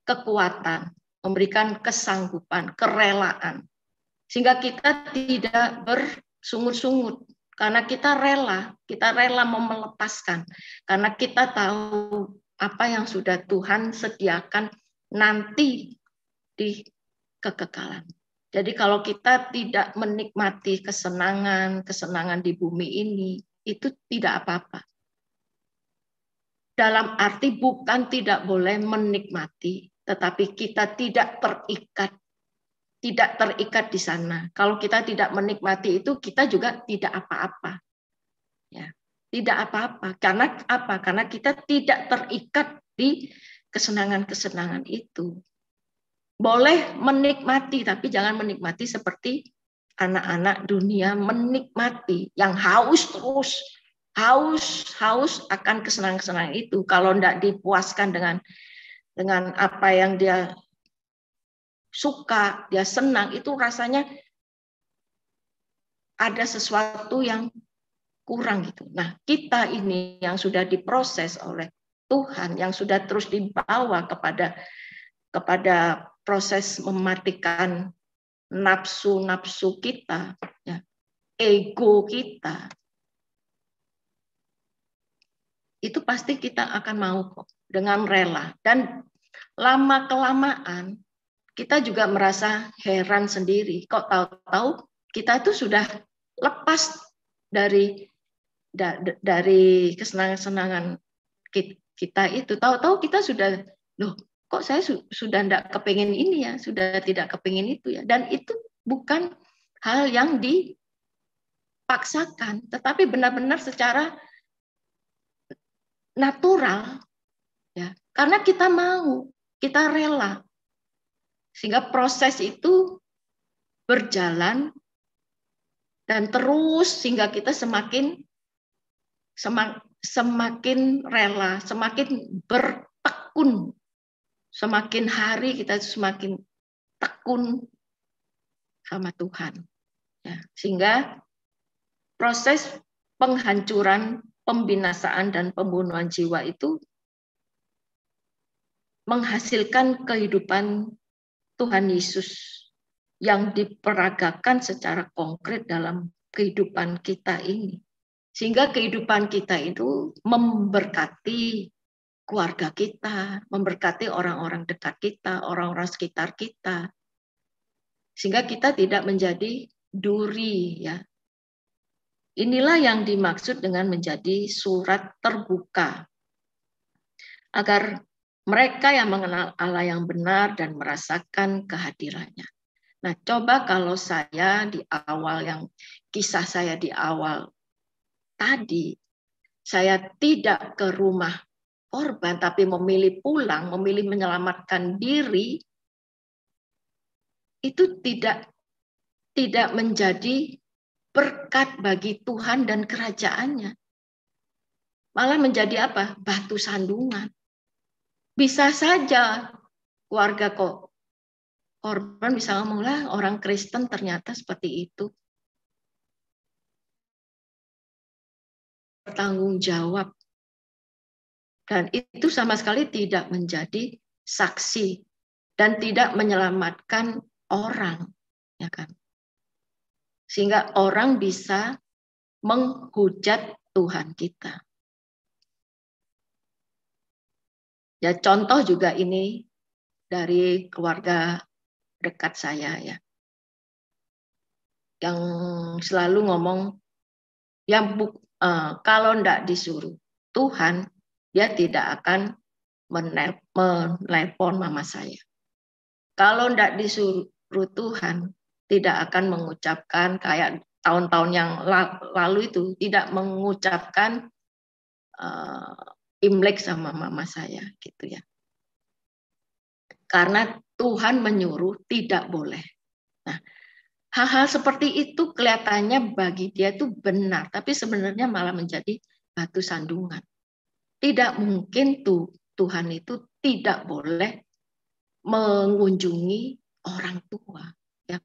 kekuatan, memberikan kesanggupan, kerelaan. Sehingga kita tidak bersungut-sungut. Karena kita rela mau melepaskan. Karena kita tahu apa yang sudah Tuhan sediakan nanti di kekekalan. Jadi kalau kita tidak menikmati kesenangan di bumi ini, itu tidak apa-apa. Dalam arti bukan tidak boleh menikmati, tetapi kita tidak terikat di sana. Kalau kita tidak menikmati itu, kita juga tidak apa-apa. Ya, tidak apa-apa. Karena apa? Karena kita tidak terikat di kesenangan-kesenangan itu. Boleh menikmati, tapi jangan menikmati seperti anak-anak dunia menikmati, yang haus terus, haus akan kesenangan-kesenangan itu. Kalau tidak dipuaskan dengan apa yang dia suka, dia senang, itu rasanya ada sesuatu yang kurang gitu. Nah, kita ini yang sudah diproses oleh Tuhan, yang sudah terus dibawa kepada proses mematikan nafsu-nafsu kita, ya, ego kita, itu pasti kita akan mau kok dengan rela. Dan lama-kelamaan kita juga merasa heran sendiri, kok tahu-tahu kita itu sudah lepas dari kesenangan-kesenangan kita itu. Tahu-tahu kita sudah, loh, kok saya sudah tidak kepingin ini ya, sudah tidak kepingin itu ya. Dan itu bukan hal yang dipaksakan, tetapi benar-benar secara natural ya. Karena kita mau, kita rela. Sehingga proses itu berjalan dan terus sehingga kita semakin rela, semakin bertekun. Semakin hari kita semakin tekun sama Tuhan. Ya, sehingga proses penghancuran, pembinasaan, dan pembunuhan jiwa itu menghasilkan kehidupan Tuhan Yesus yang diperagakan secara konkret dalam kehidupan kita ini. Sehingga kehidupan kita itu memberkati keluarga kita, memberkati orang-orang dekat kita, orang-orang sekitar kita. Sehingga kita tidak menjadi duri, ya. Inilah yang dimaksud dengan menjadi surat terbuka. Agar mereka yang mengenal Allah yang benar dan merasakan kehadirannya. Nah, coba kalau saya di awal, yang kisah saya di awal tadi, saya tidak ke rumah korban, tapi memilih pulang, memilih menyelamatkan diri, itu tidak menjadi berkat bagi Tuhan dan kerajaannya. Malah menjadi apa? Batu sandungan. Bisa saja keluarga korban bisa ngomong, lah orang Kristen ternyata seperti itu. Bertanggung jawab. Dan itu sama sekali tidak menjadi saksi dan tidak menyelamatkan orang, ya kan? Sehingga orang bisa menghujat Tuhan kita. Ya, contoh juga ini dari keluarga dekat saya, ya, yang selalu ngomong, yang kalau enggak disuruh Tuhan, dia tidak akan menelpon mama saya. Kalau enggak disuruh Tuhan, tidak akan mengucapkan, kayak tahun-tahun yang lalu itu, tidak mengucapkan Imlek sama mama saya, gitu ya. Karena Tuhan menyuruh tidak boleh. Nah, hal-hal seperti itu kelihatannya bagi dia itu benar, tapi sebenarnya malah menjadi batu sandungan. Tidak mungkin Tuhan itu tidak boleh mengunjungi orang tua. Ya.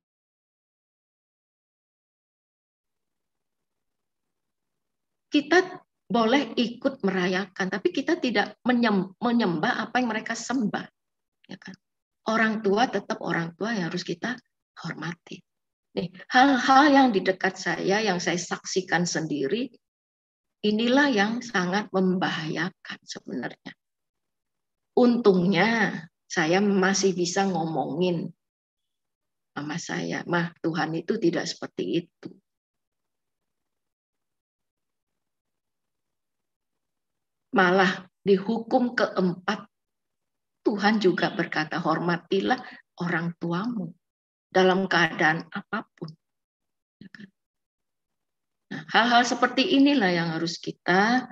Kita boleh ikut merayakan, tapi kita tidak menyembah apa yang mereka sembah. Ya kan? Orang tua tetap orang tua yang harus kita hormati. Nih, hal-hal yang di dekat saya, yang saya saksikan sendiri, inilah yang sangat membahayakan sebenarnya. Untungnya saya masih bisa ngomongin sama saya, Mah, Tuhan itu tidak seperti itu. Malah di hukum keempat, Tuhan juga berkata, hormatilah orang tuamu dalam keadaan apapun. Nah, hal-hal seperti inilah yang harus kita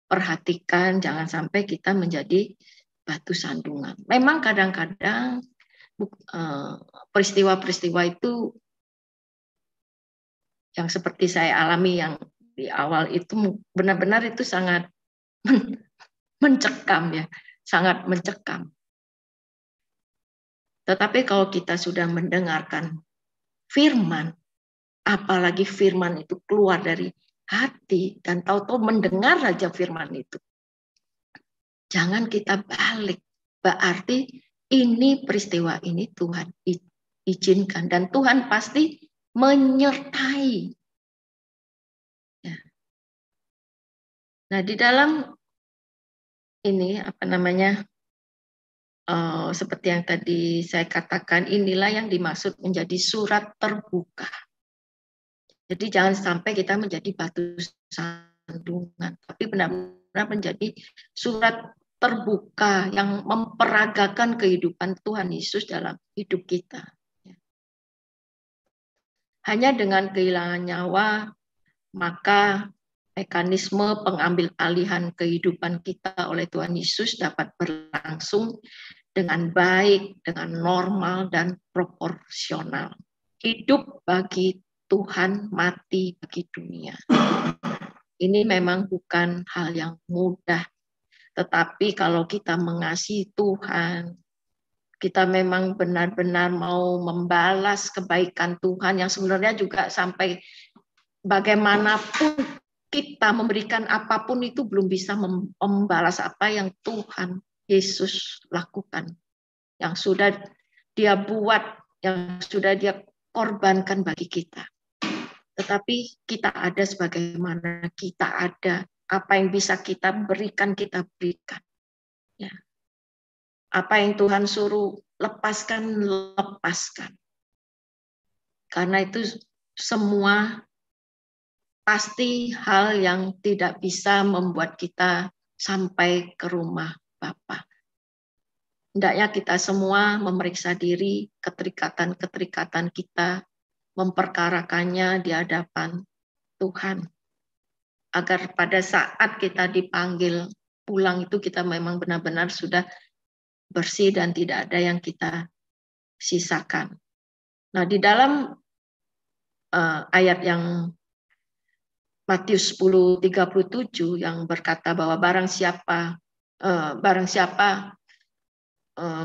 perhatikan, jangan sampai kita menjadi batu sandungan. Memang kadang-kadang peristiwa-peristiwa itu yang seperti saya alami yang di awal itu benar-benar itu sangat mencekam, ya, sangat mencekam. Tetapi kalau kita sudah mendengarkan firman, apalagi firman itu keluar dari hati dan tahu-tahu mendengar saja firman itu, jangan kita balik. Berarti ini peristiwa ini Tuhan izinkan dan Tuhan pasti menyertai. Ya. Nah, di dalam ini seperti yang tadi saya katakan, inilah yang dimaksud menjadi surat terbuka. Jadi jangan sampai kita menjadi batu sandungan, tapi benar-benar menjadi surat terbuka yang memperagakan kehidupan Tuhan Yesus dalam hidup kita. Hanya dengan kehilangan nyawa, maka mekanisme pengambil alihan kehidupan kita oleh Tuhan Yesus dapat berlangsung dengan baik, dengan normal, dan proporsional. Hidup bagi Tuhan, mati bagi dunia. Ini memang bukan hal yang mudah. Tetapi kalau kita mengasihi Tuhan, kita memang benar-benar mau membalas kebaikan Tuhan yang sebenarnya juga sampai bagaimanapun kita memberikan apapun itu belum bisa membalas apa yang Tuhan Yesus lakukan, yang sudah Dia buat, yang sudah Dia korbankan bagi kita. Tetapi kita ada sebagaimana kita ada, apa yang bisa kita berikan, kita berikan. Ya. Apa yang Tuhan suruh lepaskan, lepaskan. Karena itu semua pasti hal yang tidak bisa membuat kita sampai ke rumah Bapa. Hendaknya kita semua memeriksa diri, keterikatan-keterikatan kita, memperkarakannya di hadapan Tuhan. Agar pada saat kita dipanggil pulang itu kita memang benar-benar sudah bersih dan tidak ada yang kita sisakan. Nah, di dalam ayat yang Matius 10:37 yang berkata bahwa barang siapa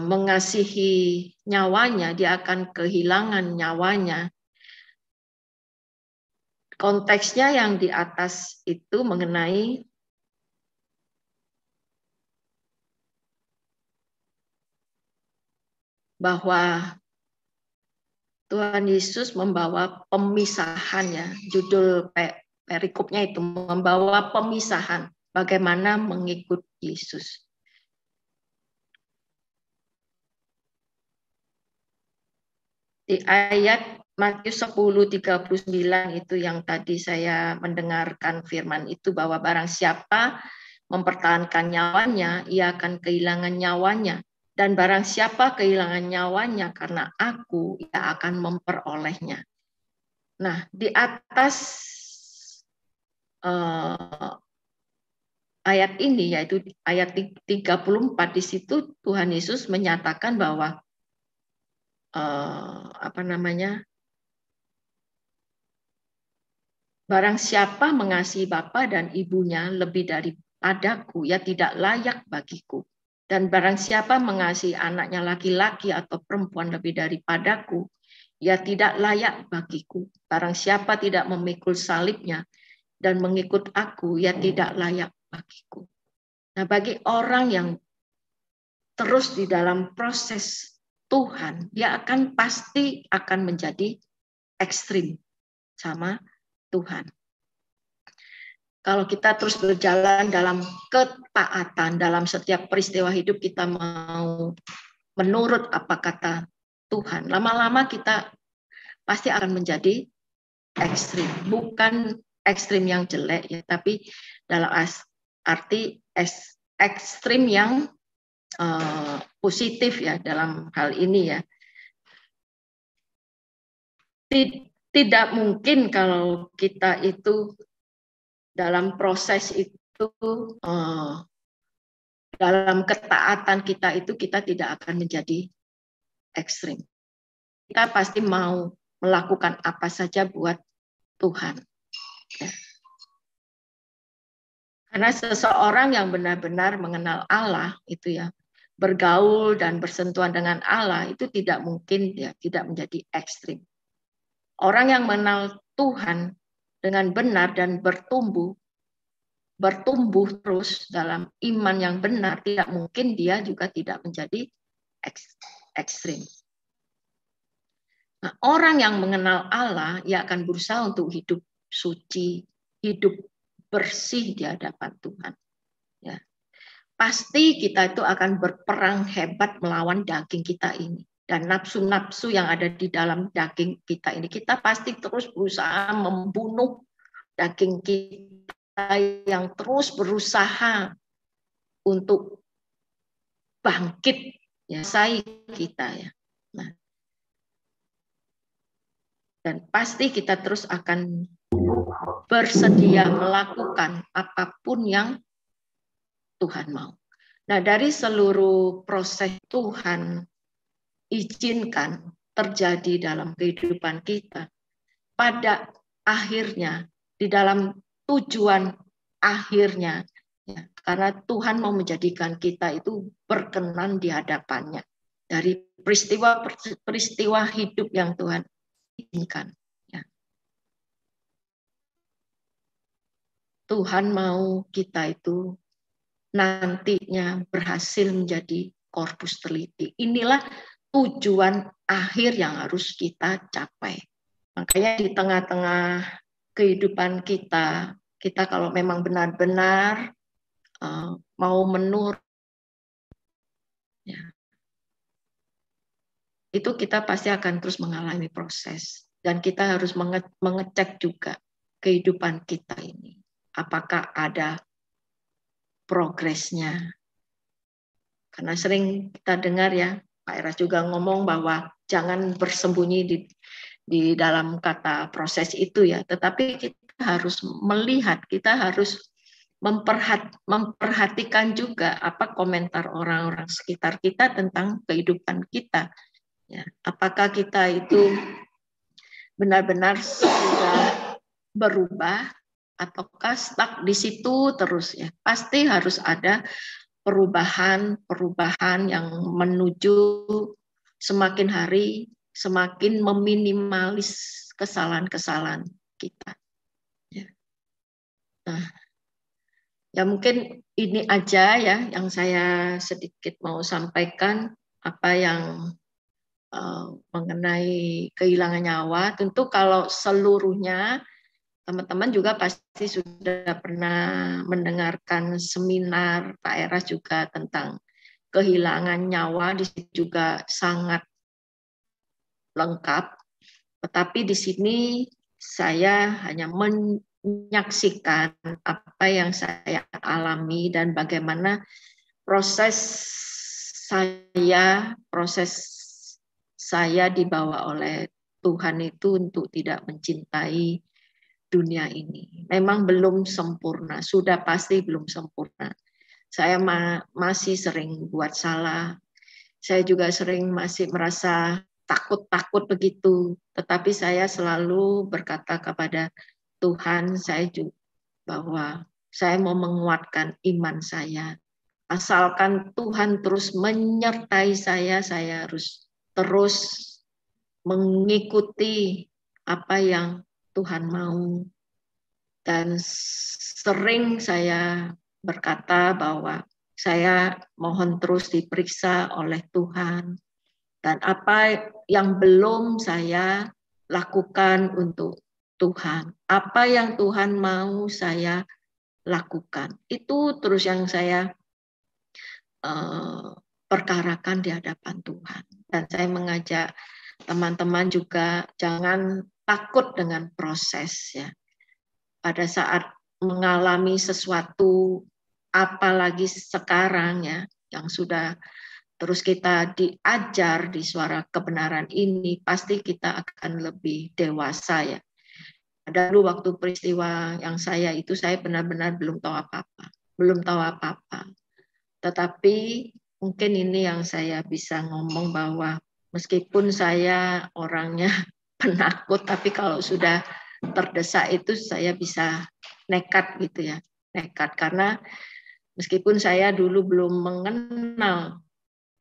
mengasihi nyawanya, dia akan kehilangan nyawanya. Konteksnya yang di atas itu mengenai bahwa Tuhan Yesus membawa pemisahan, ya. Judul perikopnya itu membawa pemisahan, bagaimana mengikut Yesus. Di ayat Matius 10:39 itu yang tadi saya mendengarkan firman itu, bahwa barang siapa mempertahankan nyawanya, ia akan kehilangan nyawanya. Dan barang siapa kehilangan nyawanya karena aku, ia akan memperolehnya. Nah, di atas ayat ini, yaitu ayat 34, di situ Tuhan Yesus menyatakan bahwa barang siapa mengasihi bapa dan ibunya lebih daripadaku, ia tidak layak bagiku. Dan barang siapa mengasihi anaknya laki-laki atau perempuan lebih daripadaku, ia tidak layak bagiku. Barang siapa tidak memikul salibnya dan mengikut aku, ia tidak layak bagiku. Nah, bagi orang yang terus di dalam proses Tuhan, dia pasti akan menjadi ekstrim sama Tuhan. Kalau kita terus berjalan dalam ketaatan, dalam setiap peristiwa hidup kita mau menurut apa kata Tuhan, lama-lama kita pasti akan menjadi ekstrim. Bukan ekstrim yang jelek, ya, tapi dalam arti ekstrim yang positif, ya, dalam hal ini, ya. Tidak mungkin kalau kita itu dalam proses itu, dalam ketaatan kita itu, kita tidak akan menjadi ekstrim. Kita pasti mau melakukan apa saja buat Tuhan. Ya. Karena seseorang yang benar-benar mengenal Allah itu, ya, bergaul dan bersentuhan dengan Allah itu tidak mungkin dia tidak menjadi ekstrim. Orang yang mengenal Tuhan dengan benar dan bertumbuh terus dalam iman yang benar, tidak mungkin dia juga tidak menjadi ekstrim. Nah, orang yang mengenal Allah, ia akan berusaha untuk hidup suci, hidup bersih di hadapan Tuhan. Ya. Pasti kita itu akan berperang hebat melawan daging kita ini. Dan nafsu-nafsu yang ada di dalam daging kita ini. Kita pasti terus berusaha membunuh daging kita yang terus berusaha untuk bangkit, ya, saya kita, ya. Nah, dan pasti kita terus akan bersedia melakukan apapun yang Tuhan mau. Nah, dari seluruh proses Tuhan izinkan terjadi dalam kehidupan kita, pada akhirnya, di dalam tujuan akhirnya, ya, karena Tuhan mau menjadikan kita itu berkenan di hadapannya dari peristiwa hidup yang Tuhan inginkan. Ya. Tuhan mau kita itu nantinya berhasil menjadi korpus teliti. Inilah tujuan akhir yang harus kita capai. Makanya di tengah-tengah kehidupan kita, kita kalau memang benar-benar mau menurut, ya, itu kita pasti akan terus mengalami proses. Dan kita harus mengecek juga kehidupan kita ini. Apakah ada progresnya. Karena sering kita dengar ya, Pak Eras juga ngomong bahwa jangan bersembunyi di dalam kata proses itu ya. Tetapi kita harus melihat, kita harus memperhatikan juga apa komentar orang-orang sekitar kita tentang kehidupan kita. Ya, apakah kita itu benar-benar sudah berubah ataukah stuck di situ terus ya? Pasti harus ada perubahan yang menuju semakin hari semakin meminimalis kesalahan-kesalahan kita. Ya. Nah, ya mungkin ini aja ya yang saya sedikit mau sampaikan apa yang mengenai kehilangan nyawa. Tentu kalau seluruhnya teman-teman juga pasti sudah pernah mendengarkan seminar Pak Eras juga tentang kehilangan nyawa, di sini juga sangat lengkap. Tetapi di sini saya hanya menyaksikan apa yang saya alami dan bagaimana proses saya dibawa oleh Tuhan itu untuk tidak mencintai dunia ini. Memang belum sempurna, sudah pasti belum sempurna. Saya masih sering buat salah. Saya juga sering masih merasa takut-takut begitu. Tetapi saya selalu berkata kepada Tuhan, saya juga bahwa saya mau menguatkan iman saya. Asalkan Tuhan terus menyertai saya harus terus mengikuti apa yang Tuhan mau. Dan sering saya berkata bahwa saya mohon terus diperiksa oleh Tuhan. Dan apa yang belum saya lakukan untuk Tuhan. Apa yang Tuhan mau saya lakukan. Itu terus yang saya perkarakan di hadapan Tuhan. Dan saya mengajak teman-teman juga jangan takut dengan proses ya. Pada saat mengalami sesuatu, apalagi sekarang ya, yang sudah terus kita diajar di suara kebenaran ini, pasti kita akan lebih dewasa ya. Ada dulu waktu peristiwa yang saya benar-benar belum tahu apa-apa. Tetapi mungkin ini yang saya bisa ngomong bahwa meskipun saya orangnya penakut, tapi kalau sudah terdesak itu saya bisa nekat gitu ya. Nekat karena meskipun saya dulu belum mengenal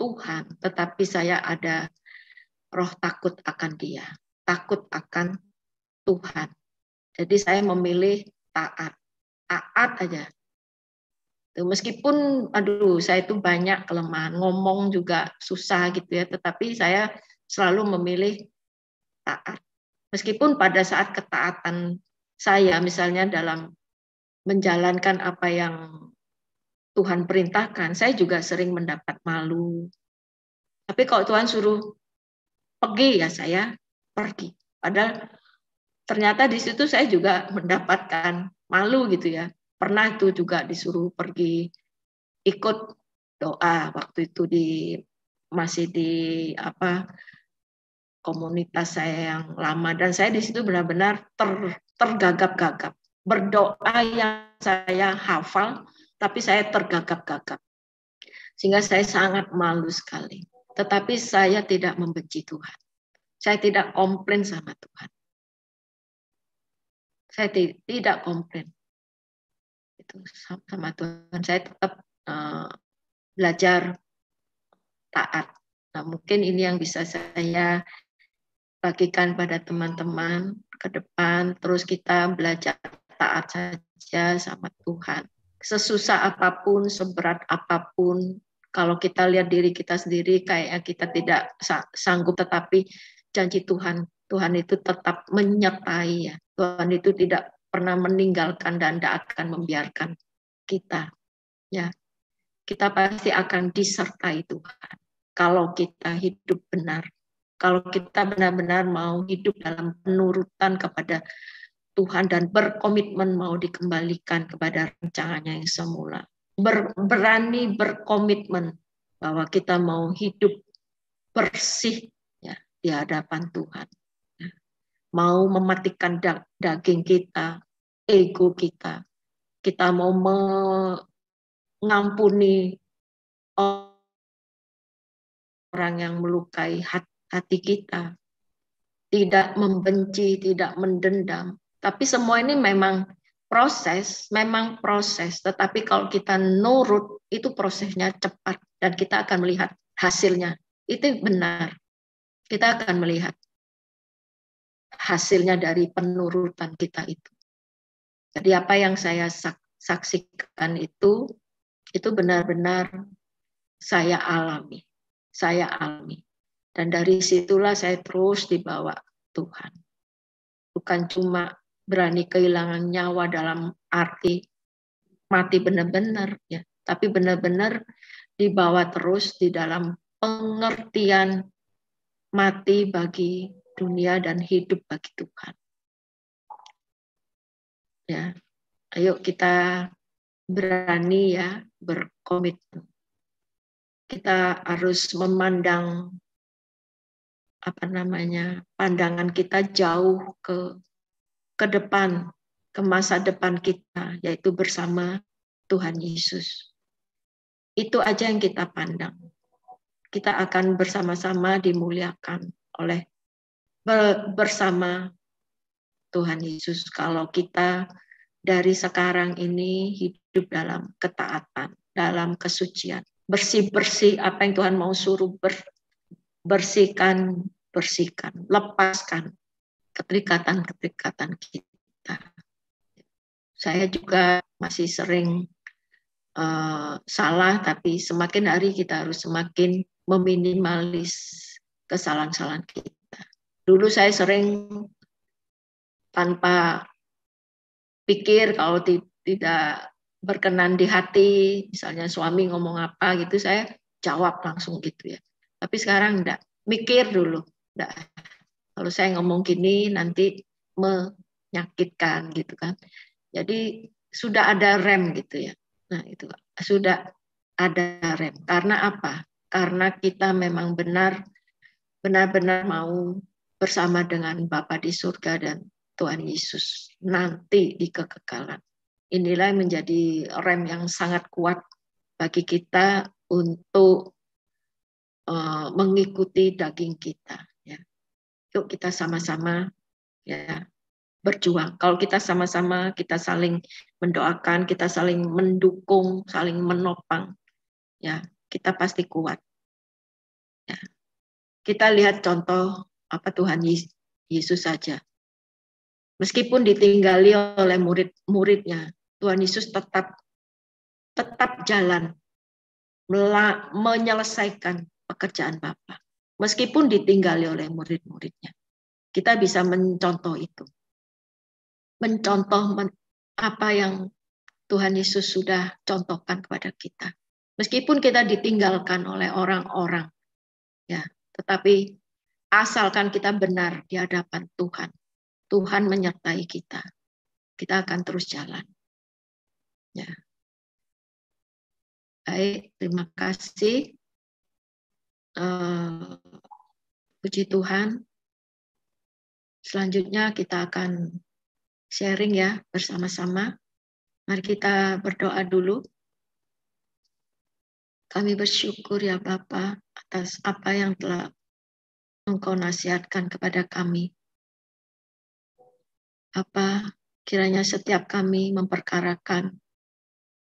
Tuhan, tetapi saya ada roh takut akan Dia, takut akan Tuhan. Jadi saya memilih taat aja. Meskipun saya itu banyak kelemahan, ngomong juga susah gitu ya, tetapi saya selalu memilih taat. Meskipun pada saat ketaatan saya misalnya dalam menjalankan apa yang Tuhan perintahkan, saya juga sering mendapat malu. Tapi kalau Tuhan suruh pergi ya saya pergi. Padahal ternyata di situ saya juga mendapatkan malu gitu ya. Pernah itu juga disuruh pergi ikut doa waktu itu masih di komunitas saya yang lama, dan saya di situ benar-benar tergagap-gagap. Berdoa yang saya hafal, tapi saya tergagap-gagap. Sehingga saya sangat malu sekali. Tetapi saya tidak membenci Tuhan. Saya tidak komplain sama Tuhan. Saya tidak komplain itu sama Tuhan. Saya tetap belajar taat. Nah, mungkin ini yang bisa saya bagikan pada teman-teman ke depan. Terus kita belajar taat saja sama Tuhan. Sesusah apapun, seberat apapun, kalau kita lihat diri kita sendiri kayak kita tidak sanggup, tetapi janji Tuhan itu tetap menyertai ya. Tuhan itu tidak pernah meninggalkan dan tidak akan membiarkan kita. Ya, kita pasti akan disertai Tuhan. Kalau kita hidup benar, kalau kita benar-benar mau hidup dalam penurutan kepada Tuhan dan berkomitmen mau dikembalikan kepada rencananya yang semula. Berani berkomitmen bahwa kita mau hidup bersih ya di hadapan Tuhan. Mau mematikan daging kita, ego kita. Kita mau mengampuni orang yang melukai hati kita. Tidak membenci, tidak mendendam. Tapi semua ini memang proses. Tetapi kalau kita nurut, itu prosesnya cepat. Dan kita akan melihat hasilnya. Itu benar. Kita akan melihat hasilnya dari penurutan kita itu. Jadi apa yang saya saksikan itu benar-benar saya alami. Dan dari situlah saya terus dibawa Tuhan. Bukan cuma berani kehilangan nyawa dalam arti mati benar-benar, ya, tapi benar-benar dibawa terus di dalam pengertian mati bagi dunia dan hidup bagi Tuhan. Ya, ayo kita berani ya berkomitmen. Kita harus memandang pandangan kita jauh ke depan, ke masa depan kita, yaitu bersama Tuhan Yesus. Itu aja yang kita pandang. Kita akan bersama-sama dimuliakan oleh bersama Tuhan Yesus kalau kita dari sekarang ini hidup dalam ketaatan, dalam kesucian. Bersih-bersih apa yang Tuhan mau suruh, bersihkan, lepaskan keterikatan-keterikatan kita. Saya juga masih sering salah, tapi semakin hari kita harus semakin meminimalis kesalahan-kesalahan kita. Dulu saya sering tanpa pikir, kalau tidak berkenan di hati, misalnya suami ngomong apa gitu, saya jawab langsung gitu ya. Tapi sekarang enggak, mikir dulu. Enggak. Kalau saya ngomong gini nanti menyakitkan gitu kan. Jadi sudah ada rem gitu ya. Nah itu sudah ada rem. Karena apa? Karena kita memang benar-benar mau bersama dengan Bapa di surga dan Tuhan Yesus nanti di kekekalan. Inilah yang menjadi rem yang sangat kuat bagi kita untuk mengikuti daging kita. Ya. Yuk kita sama-sama ya berjuang. Kalau kita sama-sama, kita saling mendoakan, kita saling mendukung, saling menopang, ya kita pasti kuat. Ya. Kita lihat contoh apa Tuhan Yesus saja. Meskipun ditinggali oleh murid-muridnya, Tuhan Yesus tetap jalan menyelesaikan pekerjaan Bapa. Meskipun ditinggali oleh murid-muridnya. Kita bisa mencontoh itu. Mencontoh apa yang Tuhan Yesus sudah contohkan kepada kita. Meskipun kita ditinggalkan oleh orang-orang, ya, tetapi asalkan kita benar di hadapan Tuhan, Tuhan menyertai kita. Kita akan terus jalan. Ya. Baik, terima kasih. Puji Tuhan. Selanjutnya kita akan sharing ya bersama-sama. Mari kita berdoa dulu. Kami bersyukur ya Bapa atas apa yang telah Engkau nasihatkan kepada kami. Bapa, kiranya setiap kami memperkarakan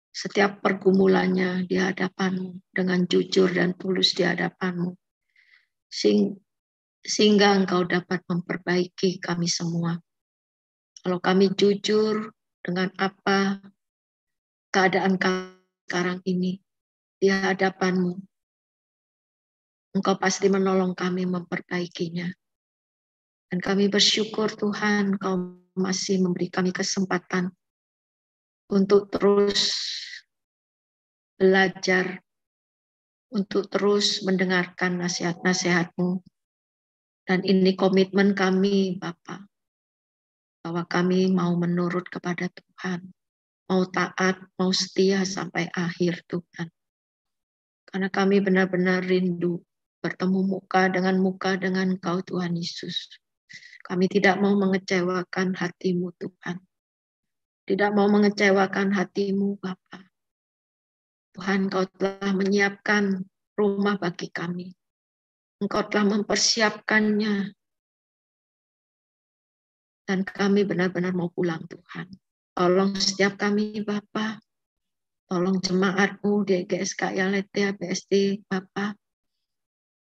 setiap pergumulannya di hadapan-Mu dengan jujur dan tulus di hadapan-Mu. Sehingga Engkau dapat memperbaiki kami semua. Kalau kami jujur, dengan apa keadaan kami sekarang ini di hadapan-Mu. Engkau pasti menolong kami memperbaikinya. Dan kami bersyukur Tuhan, Engkau masih memberi kami kesempatan untuk terus belajar, untuk terus mendengarkan nasihat-nasihat-Mu. Dan ini komitmen kami, Bapa, bahwa kami mau menurut kepada Tuhan, mau taat, mau setia sampai akhir Tuhan. Karena kami benar-benar rindu bertemu muka dengan Engkau Tuhan Yesus. Kami tidak mau mengecewakan hati-Mu Tuhan. Tidak mau mengecewakan hati-Mu Bapa. Tuhan, Engkau telah menyiapkan rumah bagi kami. Engkau telah mempersiapkannya. Dan kami benar-benar mau pulang Tuhan. Tolong setiap kami Bapa. Tolong jemaat-Mu di GSKI Aletheia BSD Bapa.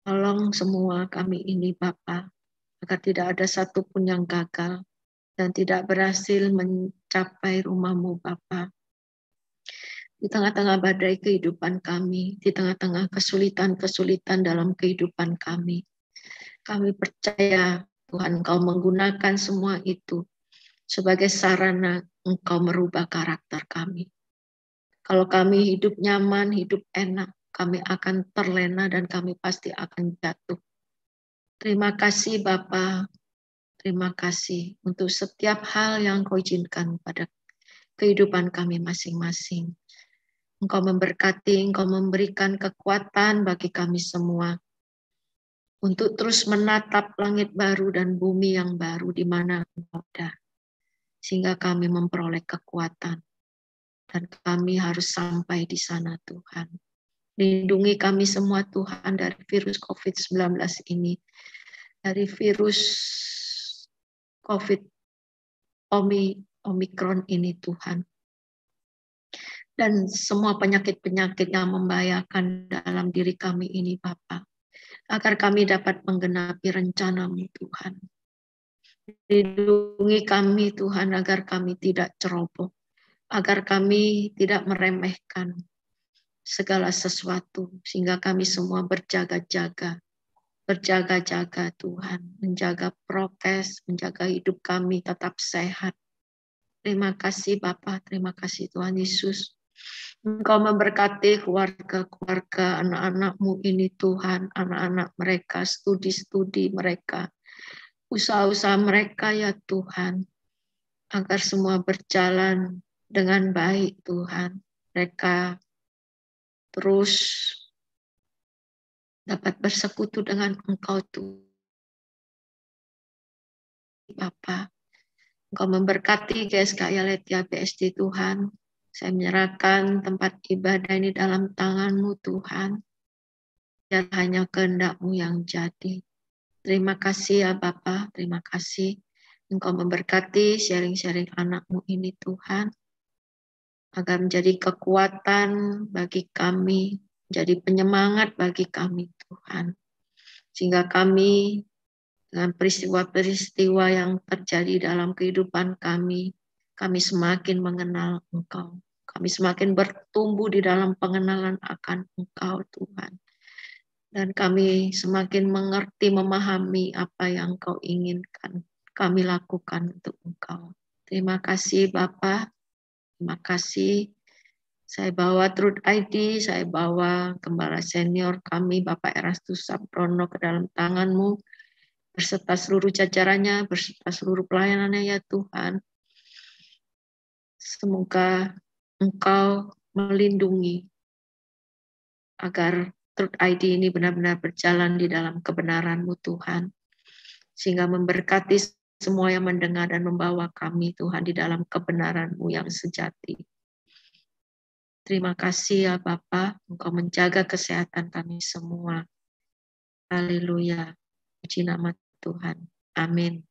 Tolong semua kami ini Bapa, agar tidak ada satupun yang gagal dan tidak berhasil mencapai rumah-Mu Bapa. Di tengah-tengah badai kehidupan kami, di tengah-tengah kesulitan-kesulitan dalam kehidupan kami percaya Tuhan Engkau menggunakan semua itu sebagai sarana Engkau merubah karakter kami. Kalau kami hidup nyaman, hidup enak, kami akan terlena dan kami pasti akan jatuh. Terima kasih Bapa, terima kasih untuk setiap hal yang Kau izinkan pada kehidupan kami masing-masing. Engkau memberkati, Engkau memberikan kekuatan bagi kami semua untuk terus menatap langit baru dan bumi yang baru di mana Engkau ada. Sehingga kami memperoleh kekuatan. Dan kami harus sampai di sana Tuhan. Lindungi kami semua Tuhan dari virus COVID-19 ini. Dari virus COVID Omikron ini Tuhan. Dan semua penyakit-penyakit yang membahayakan dalam diri kami ini Bapa. Agar kami dapat menggenapi rencana-Mu Tuhan. Lindungi kami Tuhan agar kami tidak ceroboh. Agar kami tidak meremehkan segala sesuatu. Sehingga kami semua berjaga-jaga. Berjaga-jaga Tuhan. Menjaga prokes, menjaga hidup kami tetap sehat. Terima kasih Bapa, terima kasih Tuhan Yesus. Engkau memberkati keluarga-keluarga anak-anak-Mu ini Tuhan. Anak-anak mereka, studi-studi mereka. Usaha-usaha mereka ya Tuhan. Agar semua berjalan dengan baik Tuhan. Mereka terus dapat bersekutu dengan Engkau Tuhan. Bapa, Engkau memberkati GSKI Aletheia BSD Tuhan. Saya menyerahkan tempat ibadah ini dalam tangan-Mu Tuhan. Dan hanya kehendak-Mu yang jadi. Terima kasih ya Bapa, terima kasih. Engkau memberkati sharing-sharing anak-Mu ini Tuhan. Agar menjadi kekuatan bagi kami, menjadi penyemangat bagi kami Tuhan. Sehingga kami dengan peristiwa-peristiwa yang terjadi dalam kehidupan kami semakin mengenal Engkau. Kami semakin bertumbuh di dalam pengenalan akan Engkau Tuhan. Dan kami semakin mengerti, memahami apa yang Engkau inginkan kami lakukan untuk Engkau. Terima kasih Bapa. Terima kasih. Saya bawa Truth ID, saya bawa Gembala Senior kami, Bapak Erastus Sabrono ke dalam tangan-Mu, berserta seluruh jajarannya, berserta seluruh pelayanannya ya Tuhan. Semoga Engkau melindungi agar Truth ID ini benar-benar berjalan di dalam kebenaran-Mu Tuhan. Sehingga memberkati semua yang mendengar dan membawa kami Tuhan di dalam kebenaran-Mu yang sejati. Terima kasih ya Bapa, Engkau menjaga kesehatan kami semua. Haleluya. Puji nama Tuhan. Amin.